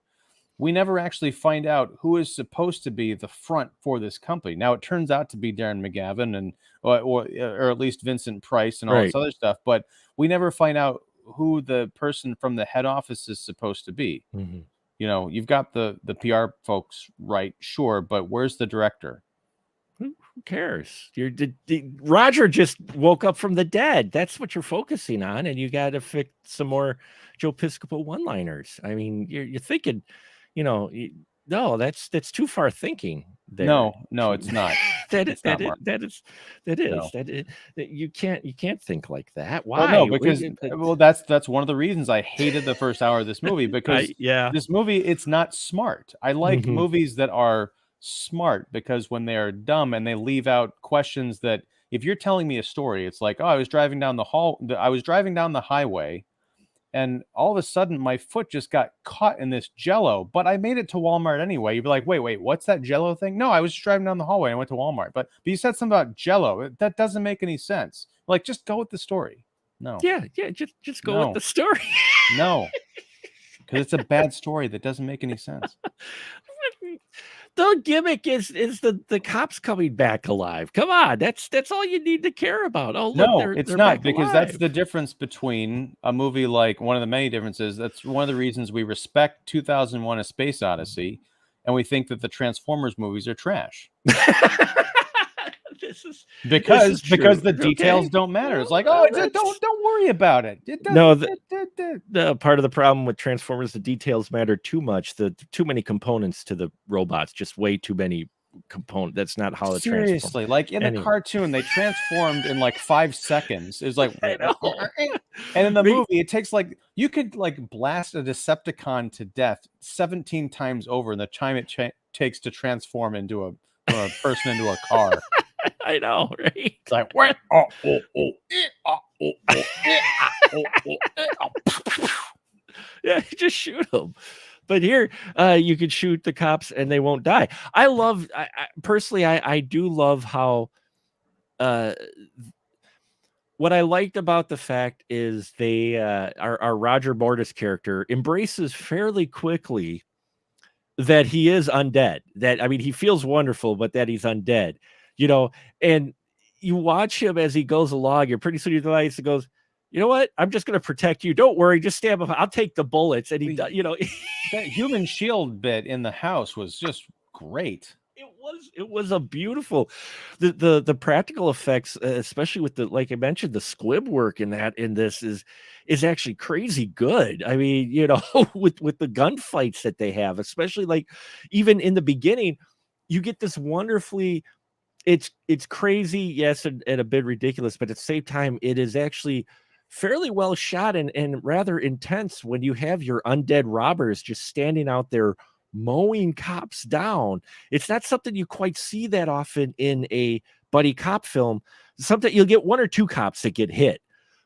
We never actually find out who is supposed to be the front for this company. Now, it turns out to be Darren McGavin and or at least Vincent Price and all this other stuff, but we never find out who the person from the head office is supposed to be. You've got the PR folks, right? Sure, but where's the director? Who cares? Roger just woke up from the dead. That's what you're focusing on, and you got to fix some more Joe Piscopo one-liners. I mean, you're thinking, no, that's too far thinking. There. No, it's not. You can't think like that. Why? Well, no, because that's one of the reasons I hated the first hour of this movie, because this movie, it's not smart. I like movies that are smart, because when they are dumb and they leave out questions that, if you're telling me a story, it's like, oh, I was driving down the highway, and all of a sudden my foot just got caught in this Jell-O, but I made it to Walmart anyway. You'd be like, wait, what's that Jell-O thing? No, I was just driving down the hallway and I went to Walmart. But you said something about Jell-O. That doesn't make any sense. Like, just go with the story. No. Yeah, just go with the story. No, because it's a bad story that doesn't make any sense. The gimmick is the cops coming back alive. Come on, that's all you need to care about. Oh, look, no, it's not, because that's the difference between a movie, like one of the many differences. That's one of the reasons we respect 2001: A Space Odyssey, and we think that the Transformers movies are trash. Because the details don't matter. It's like, don't worry about it. The part of the problem with Transformers, the details matter too much. The too many components to the robots, just way too many components. That's not how it seriously. Like in the cartoon, they transformed in like 5 seconds. It was like, and in the movie, it takes like, you could like blast a Decepticon to death 17 times over in the time it takes to transform into from a person into a car. I know, right? It's like, what? Yeah, just shoot them. But here, you could shoot the cops and they won't die. Personally, I do love how, uh, what I liked about the fact is they, our Roger Mortis character embraces fairly quickly that he is undead. That, I mean, he feels wonderful, but that he's undead, you know. And you watch him as he goes along, and pretty soon he realizes and goes, you know what? I'm just going to protect you. Don't worry. Just stand up. I'll take the bullets. And he, you know, that human shield bit in the house was just great. It was a beautiful, the practical effects, especially with the, like I mentioned, the squib work in this is actually crazy good. I mean, you know, with the gunfights that they have, especially like even in the beginning, you get this wonderfully, it's crazy, yes, and a bit ridiculous, but at the same time, it is actually fairly well shot and rather intense when you have your undead robbers just standing out there mowing cops down. It's not something you quite see that often in a buddy cop film. Something you'll get one or two cops that get hit,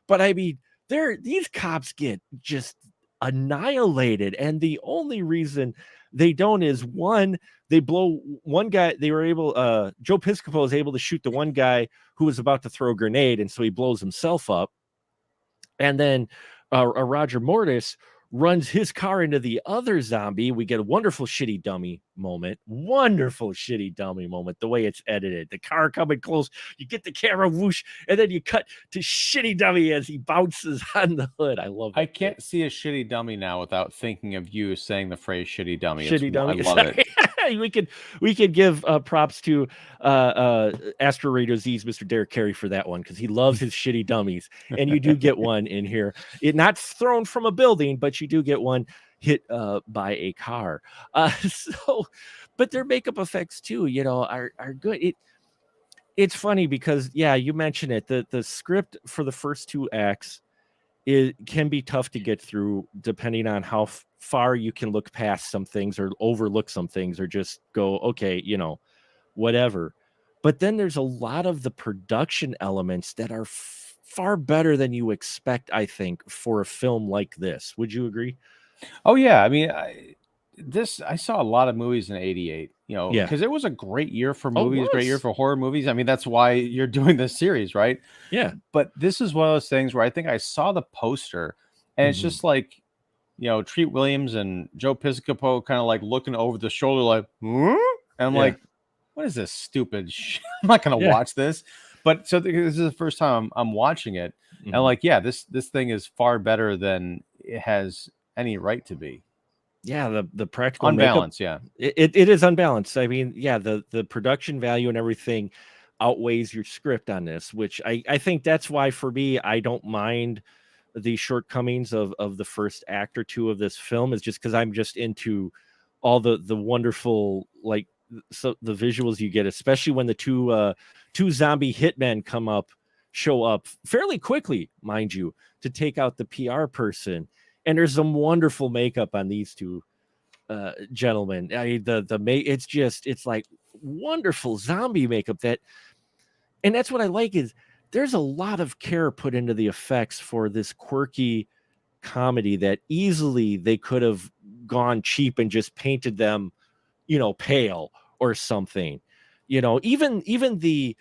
but I mean, these cops get just annihilated, and the only reason they don't is one, they blow one guy. They were able, Joe Piscopo is able to shoot the one guy who was about to throw a grenade, and so he blows himself up. And then Roger Mortis runs his car into the other zombie. We get a wonderful shitty dummy moment. Wonderful shitty dummy moment. The way it's edited, the car coming close, you get the camera whoosh, and then you cut to shitty dummy as he bounces on the hood. I love it. I can't see a shitty dummy now without thinking of you saying the phrase "shitty dummy." Shitty dummy. I love it. we could give props to Astro Radio Z's Mr. Derek Carey for that one, because he loves his shitty dummies, and you do get one in here. It not thrown from a building, but you do get one hit by a car. So, but their makeup effects too, you know, are good. It's funny because, yeah, you mentioned it. The script for the first two acts, it can be tough to get through depending on how far you can look past some things or overlook some things or just go, okay, you know, whatever. But then there's a lot of the production elements that are far better than you expect, I think, for a film like this. Would you agree? Oh yeah, I mean, I saw a lot of movies in '88, you know, Yeah. because it was a great year for Oh, it movies, great year was. for horror movies. I mean, that's why you're doing this series, right? Yeah. But this is one of those things where I think I saw the poster, and it's just like, you know, Treat Williams and Joe Piscopo kind of like looking over the shoulder, like, huh? And I'm like, what is this stupid shit? I'm not gonna watch this. But so this is the first time I'm watching it, and like, yeah, this thing is far better than it has any right to be. Yeah, the practical unbalanced, makeup, yeah. it is unbalanced. I mean, yeah, the production value and everything outweighs your script on this, which I think that's why for me, I don't mind the shortcomings of the first act or two of this film, is just because I'm just into all the wonderful, like, so the visuals you get, especially when the two zombie hitmen show up fairly quickly, mind you, to take out the PR person. And there's some wonderful makeup on these two gentlemen. I mean, it's like wonderful zombie makeup and that's what I like, is there's a lot of care put into the effects for this quirky comedy that easily they could have gone cheap and just painted them, you know, pale or something. You know, even the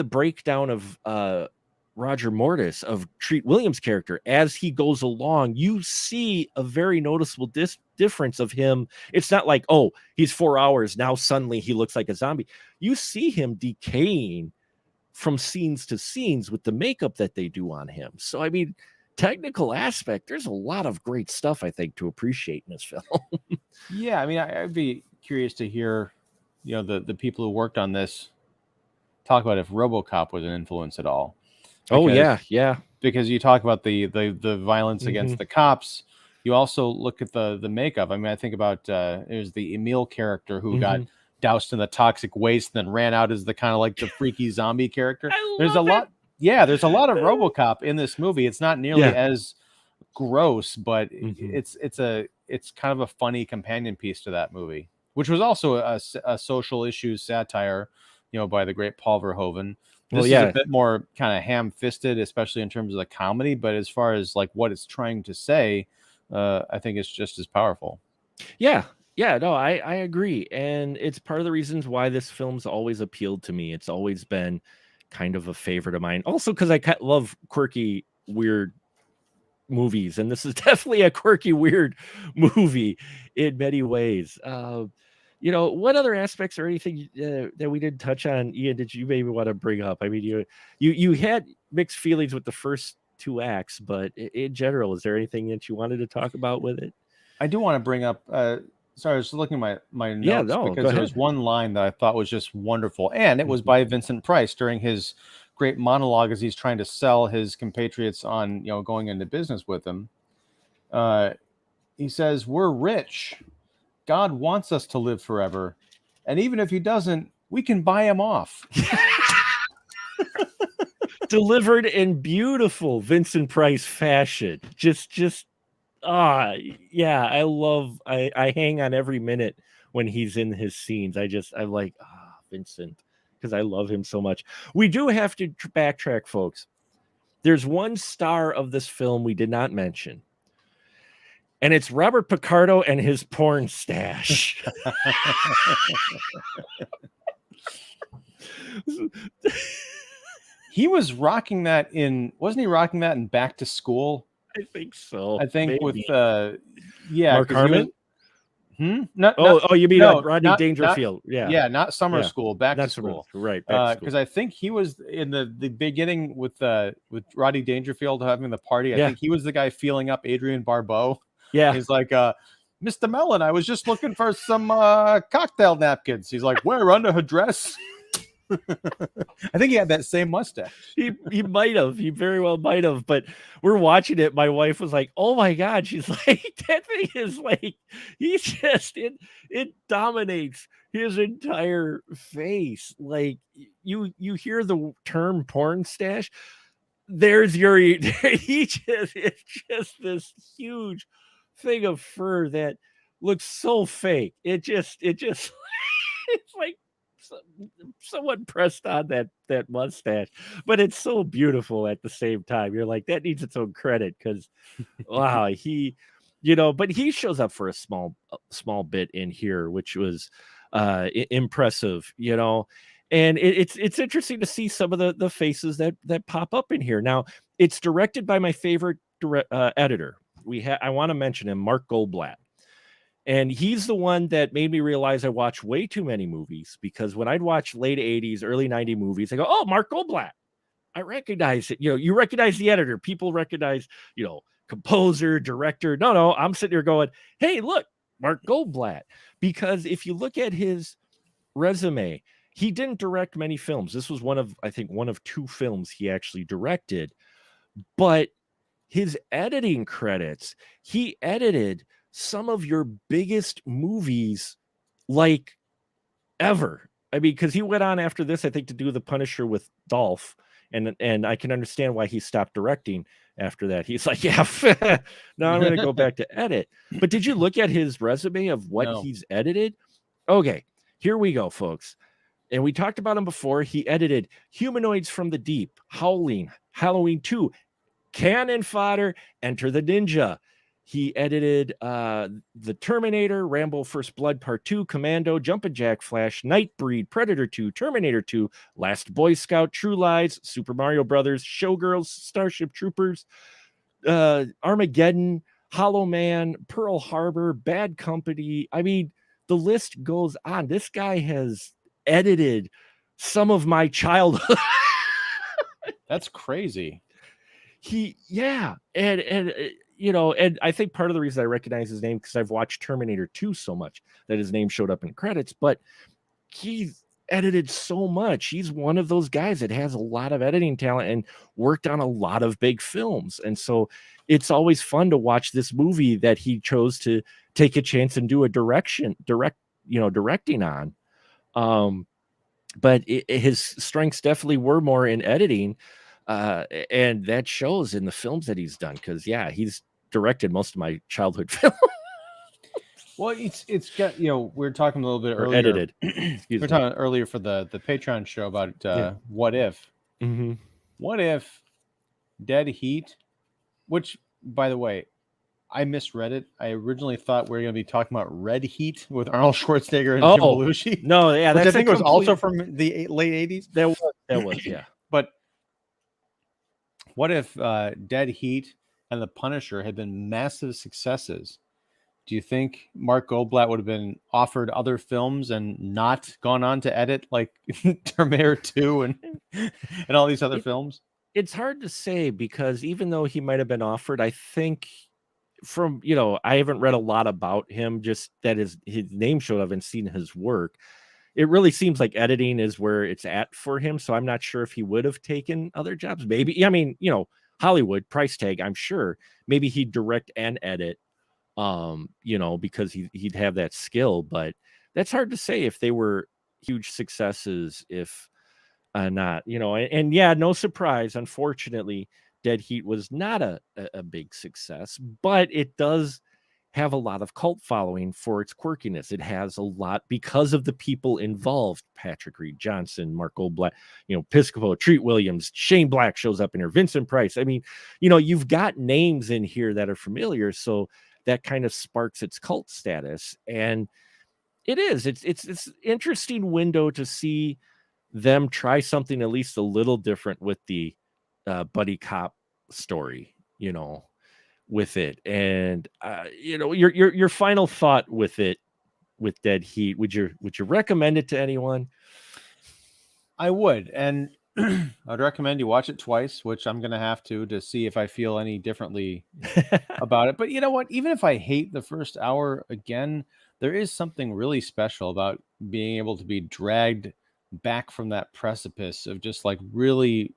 breakdown of Roger Mortis, of Treat Williams' character, as he goes along, you see a very noticeable difference of him. It's not like, oh, he's 4 hours now suddenly he looks like a zombie. You see him decaying from scenes to scenes with the makeup that they do on him. So I mean, technical aspect, there's a lot of great stuff, I think, to appreciate in this film. Yeah, I mean, I'd be curious to hear, you know, the people who worked on this talk about if RoboCop was an influence at all. Yeah. Because you talk about the violence against the cops, you also look at the makeup. I mean, I think about there's the Emil character who got doused in the toxic waste and then ran out as the kind of like the freaky zombie character. There's a lot of RoboCop in this movie. It's not nearly as gross, but it's kind of a funny companion piece to that movie. which was also a social issues satire, by the great Paul Verhoeven. Well, This is a yeah. bit more kind of ham-fisted, especially in terms of the comedy, but as far as like what it's trying to say, I think it's just as powerful. Yeah. Yeah, no, I agree. And it's part of the reasons why this film's always appealed to me. It's always been kind of a favorite of mine. Also, because I love quirky, weird movies, and this is definitely a quirky, weird movie in many ways. What other aspects or anything that we didn't touch on, Ian, did you maybe want to bring up? I mean, you had mixed feelings with the first two acts, but in general, is there anything that you wanted to talk about with it? I do want to bring up. Sorry, I was looking at my Yeah, notes no, go because there was ahead. one line that I thought was just wonderful, and it was Mhm. by Vincent Price during his great monologue as he's trying to sell his compatriots on going into business with him. Uh, he says, "We're rich. God wants us to live forever, and even if He doesn't, we can buy Him off." Delivered in beautiful Vincent Price fashion. Just yeah, I hang on every minute when he's in his scenes. I'm like, Vincent, because I love him so much. We do have to backtrack, folks. There's one star of this film we did not mention, and it's Robert Picardo and his porn stash. He was rocking that wasn't he rocking that in Back to School? I think so. I think with Maybe. yeah, Mark because he was Harmon? not Oh, you mean no, Rodney not Dangerfield? Yeah, not summer yeah. school, Back to Not summer School. school, right? Back to school. Because I think he was in the beginning with Rodney Dangerfield having the party. I Yeah, think he was the guy feeling up Adrian Barbeau. yeah. He's like, Mr. Mellon, I was just looking for some cocktail napkins. He's like, where, under her dress? I think he had that same mustache. He might have. He very well might have. But we're watching it. My wife was like, "Oh my god!" She's like, "That thing is like he just it dominates his entire face. Like you hear the term porn stash. There's your he just it's just this huge thing of fur that looks so fake. It just it's like someone pressed on that mustache, but it's so beautiful at the same time. You're like, that needs its own credit because wow, but he shows up for a small bit in here, which was impressive, and it's interesting to see some of the faces that pop up in here. Now, it's directed by my favorite editor. I want to mention him, Mark Goldblatt. And he's the one that made me realize I watch way too many movies, because when I'd watch late 80s, early 90s movies, I go, oh, Mark Goldblatt. I recognize it. You recognize the editor. People recognize, composer, director. No, I'm sitting here going, hey, look, Mark Goldblatt. Because if you look at his resume, he didn't direct many films. This was one of two films he actually directed. But his editing credits, he edited some of your biggest movies like ever. I mean, because he went on after this, I think, to do The Punisher with Dolph, and I can understand why he stopped directing after that. He's like, yeah, now I'm going to go back to edit. But did you look at his resume of what he's edited? Okay, here we go, folks. And we talked about him before. He edited Humanoids from the Deep, Howling, Halloween 2, Cannon Fodder, Enter the Ninja. He edited The Terminator, Rambo First Blood Part 2, Commando, Jumpin' Jack Flash, Nightbreed, Predator 2, Terminator 2, Last Boy Scout, True Lies, Super Mario Brothers, Showgirls, Starship Troopers, Armageddon, Hollow Man, Pearl Harbor, Bad Company. I mean, the list goes on. This guy has edited some of my childhood. That's crazy. And I think part of the reason I recognize his name because I've watched Terminator 2 so much that his name showed up in credits, but he's edited so much. He's one of those guys that has a lot of editing talent and worked on a lot of big films. And so it's always fun to watch this movie that he chose to take a chance and do a directing on. But his strengths definitely were more in editing. And that shows in the films that he's done, because he's directed most of my childhood films. Well, it's got, we were talking a little bit or earlier. edited. We Excuse were me. talking earlier for the Patreon show about Yeah. what if. Hmm. What if Dead Heat, which, by the way, I misread it. I originally thought we were going to be talking about Red Heat with Arnold Schwarzenegger and Jim Oh Belushi, no, yeah, which I that's a think was also complete. from the late 80s. That was yeah. But what if Dead Heat and The Punisher had been massive successes? Do you think Mark Goldblatt would have been offered other films and not gone on to edit like Terminator 2 and all these other It, films? it's hard to say because even though he might have been offered, I think from I haven't read a lot about him, just that his name showed up and seen his work. It really seems like editing is where it's at for him. So I'm not sure if he would have taken other jobs. Maybe, I mean, Hollywood price tag, I'm sure. Maybe he'd direct and edit, because he'd have that skill, but that's hard to say if they were huge successes, if not, and yeah, no surprise. Unfortunately, Dead Heat was not a big success, but it does have a lot of cult following for its quirkiness. It has a lot because of the people involved. Patrick Reed Johnson, Mark Goldblatt, Piscopo, Treat Williams, Shane Black shows up in here, Vincent Price. I mean, you've got names in here that are familiar, so that kind of sparks its cult status. And it's interesting window to see them try something at least a little different with the buddy cop story, with it. And your final thought with it, with Dead Heat, would you recommend it to anyone? I would, and I'd recommend you watch it twice, which I'm going to have to see if I feel any differently about it. But you know what? Even if I hate the first hour again, there is something really special about being able to be dragged back from that precipice of just like really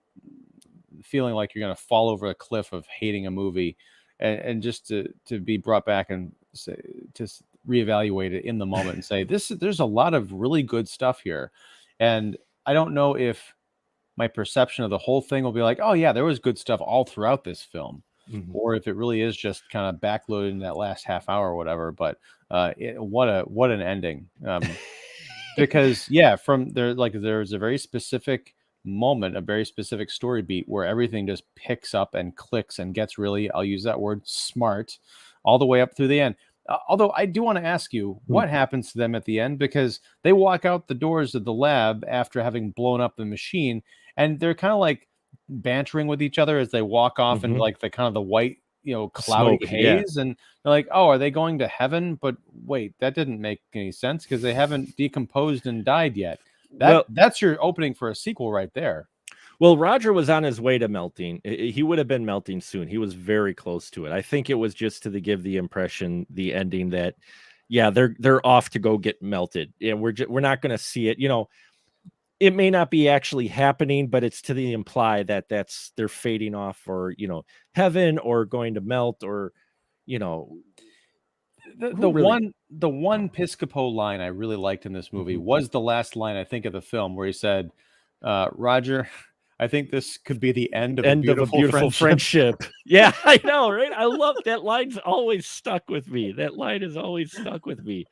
feeling like you're going to fall over a cliff of hating a movie, and just to be brought back and say, to reevaluate it in the moment and say, there's a lot of really good stuff here. And I don't know if my perception of the whole thing will be like, oh yeah, there was good stuff all throughout this film, Mhm. or if it really is just kind of backloaded in that last half hour or whatever. But what an ending. Because yeah, from there, like there's a very specific moment, a very specific story beat where everything just picks up and clicks and gets really, I'll use that word, smart, all the way up through the end. Although I do want to ask you, what happens to them at the end? Because they walk out the doors of the lab after having blown up the machine, and they're kind of like bantering with each other as they walk off into Mhm. like the kind of the white, cloudy Smoke, yeah. haze, and they're like, oh, are they going to heaven? But wait, that didn't make any sense because they haven't decomposed and died yet. Well, That's your opening for a sequel right there. well, Roger was on his way to melting. He would have been melting soon. He was very close to it. I think it was just to give the impression, the ending, that yeah, they're off to go get melted, and we're not going to see it. It may not be actually happening, but it's to the imply that they're fading off, or heaven, or going to melt, or you know The who really. the one Piscopo line I really liked in this movie Mhm. was the last line, I think, of the film, where he said, Roger, I think this could be the end of a End of a beautiful beautiful friendship. friendship. Yeah, I know, right? I love that line's always stuck with me. That line is always stuck with me.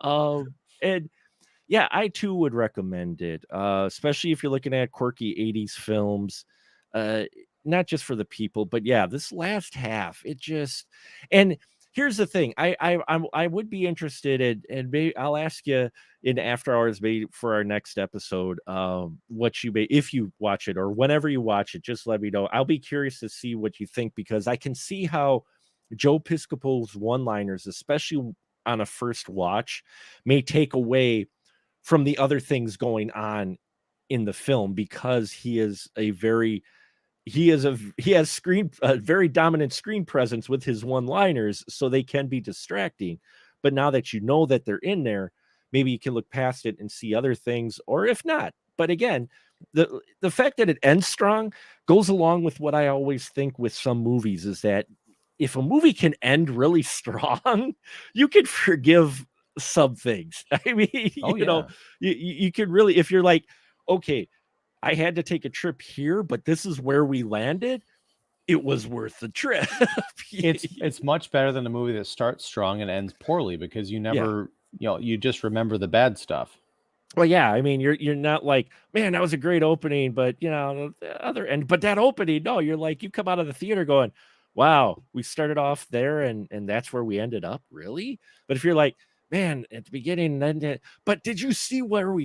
And yeah, I too would recommend it, especially if you're looking at quirky 80s films. Uh, Not just for the people, but yeah, this last half, it just. And here's the thing, I would be interested in, and maybe I'll ask you in after hours, maybe for our next episode, what you may, if you watch it or whenever you watch it, just let me know. I'll be curious to see what you think, because I can see how Joe Piscopo's one-liners, especially on a first watch, may take away from the other things going on in the film, because he has screen a very dominant screen presence with his one-liners, so they can be distracting. But now that you know that they're in there, maybe you can look past it and see other things, or if not. But again, the fact that it ends strong goes along with what I always think with some movies, is that if a movie can end really strong, you can forgive some things. I mean, Oh yeah. you could really, if you're like, okay, I had to take a trip here, but this is where we landed. it was worth the trip. It's much better than a movie that starts strong and ends poorly, because you never, you just remember the bad stuff. Well, yeah, I mean, you're not like, man, that was a great opening, but the other end, but that opening, no, you're like, you come out of the theater going, wow, we started off there and that's where we ended up, really? But if you're like, man, at the beginning, but did you see where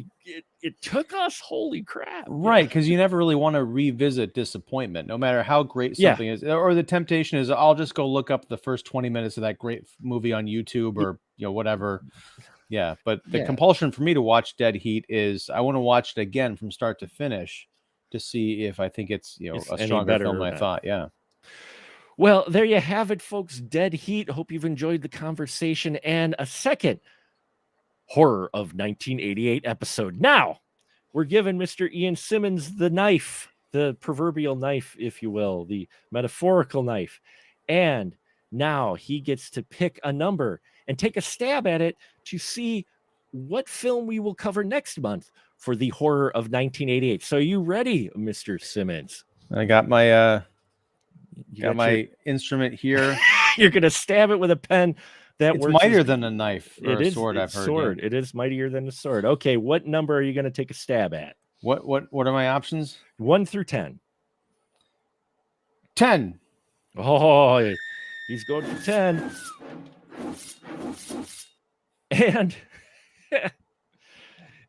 it took us? Holy crap. Right, because you never really want to revisit disappointment, no matter how great Yeah. something is. Or the temptation is, I'll just go look up the first 20 minutes of that great movie on YouTube, or whatever. Yeah, but the Yeah. compulsion for me to watch Dead Heat is I want to watch it again from start to finish to see if I think it's a any stronger better film or than I not. thought. Yeah. Well, there you have it, folks. Dead Heat. Hope you've enjoyed the conversation and a second horror of 1988 episode. Now, we're giving Mr. Ian Simmons the knife, the proverbial knife, if you will, the metaphorical knife. And now he gets to pick a number and take a stab at it to see what film we will cover next month for the horror of 1988. So, are you ready, Mr. Simmons? I got my You my instrument here. You're gonna stab it with a pen. That It's works mightier than a knife or a is sword, I've it's heard. sword. Yeah. It is mightier than a sword. Okay, what number are you going to take a stab at? What are my options? 1 through 10. 10. Oh, he's going for 10. And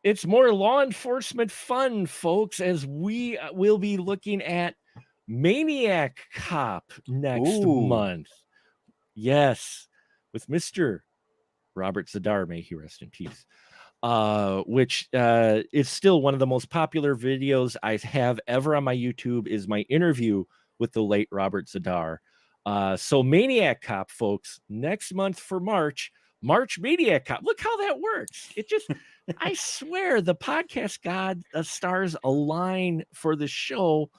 it's more law enforcement fun, folks, as we will be looking at Maniac Cop next month. Yes, with Mr. Robert Zadar, may he rest in peace. Which is still one of the most popular videos I have ever on my YouTube, is my interview with the late Robert Zadar. So Maniac Cop, folks, next month for March Maniac Cop. Look how that works. It just, I swear the podcast god stars align for the show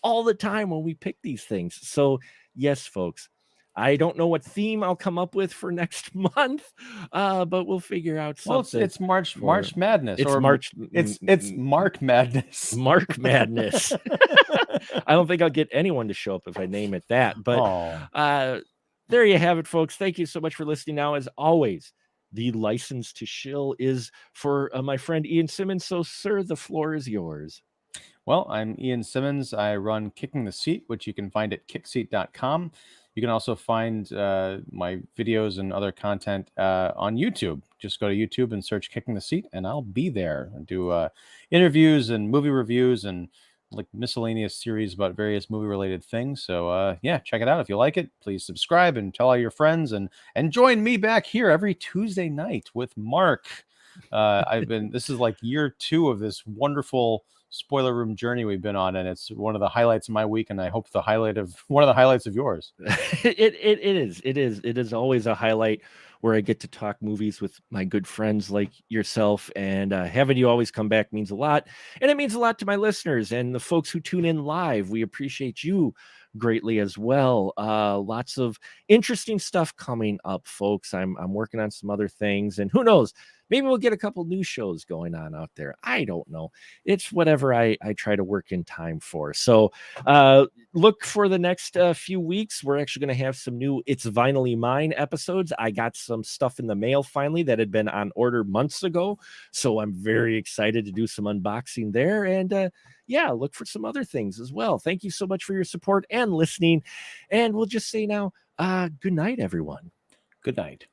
all the time when we pick these things. So yes, folks, I don't know what theme I'll come up with for next month, but we'll figure out something. Well, it's March Madness. It's or March. It's Mark Madness. Mark Madness. I don't think I'll get anyone to show up if I name it that. But there you have it, folks. Thank you so much for listening. Now, as always, the license to shill is for my friend Ian Simmons. So, sir, the floor is yours. Well, I'm Ian Simmons. I run Kicking the Seat, which you can find at kickseat.com. You can also find my videos and other content on YouTube. Just go to YouTube and search Kicking the Seat, and I'll be there. I do interviews and movie reviews and like miscellaneous series about various movie-related things. So yeah, check it out. If you like it, please subscribe and tell all your friends, and join me back here every Tuesday night with Mark. This is like year 2 of this wonderful spoiler room journey we've been on, and it's one of the highlights of my week, and I hope one of the highlights of yours. It is always a highlight where I get to talk movies with my good friends like yourself, and having you always come back means a lot, and it means a lot to my listeners and the folks who tune in live. We appreciate you greatly as well. Lots of interesting stuff coming up, folks. I'm working on some other things, and who knows, maybe we'll get a couple new shows going on out there. I don't know. It's whatever I try to work in time for. So look for the next few weeks. We're actually going to have some new It's Vinylly Mine episodes. I got some stuff in the mail finally that had been on order months ago. So I'm very excited to do some unboxing there. And yeah, look for some other things as well. Thank you so much for your support and listening. And we'll just say now, good night, everyone. Good night.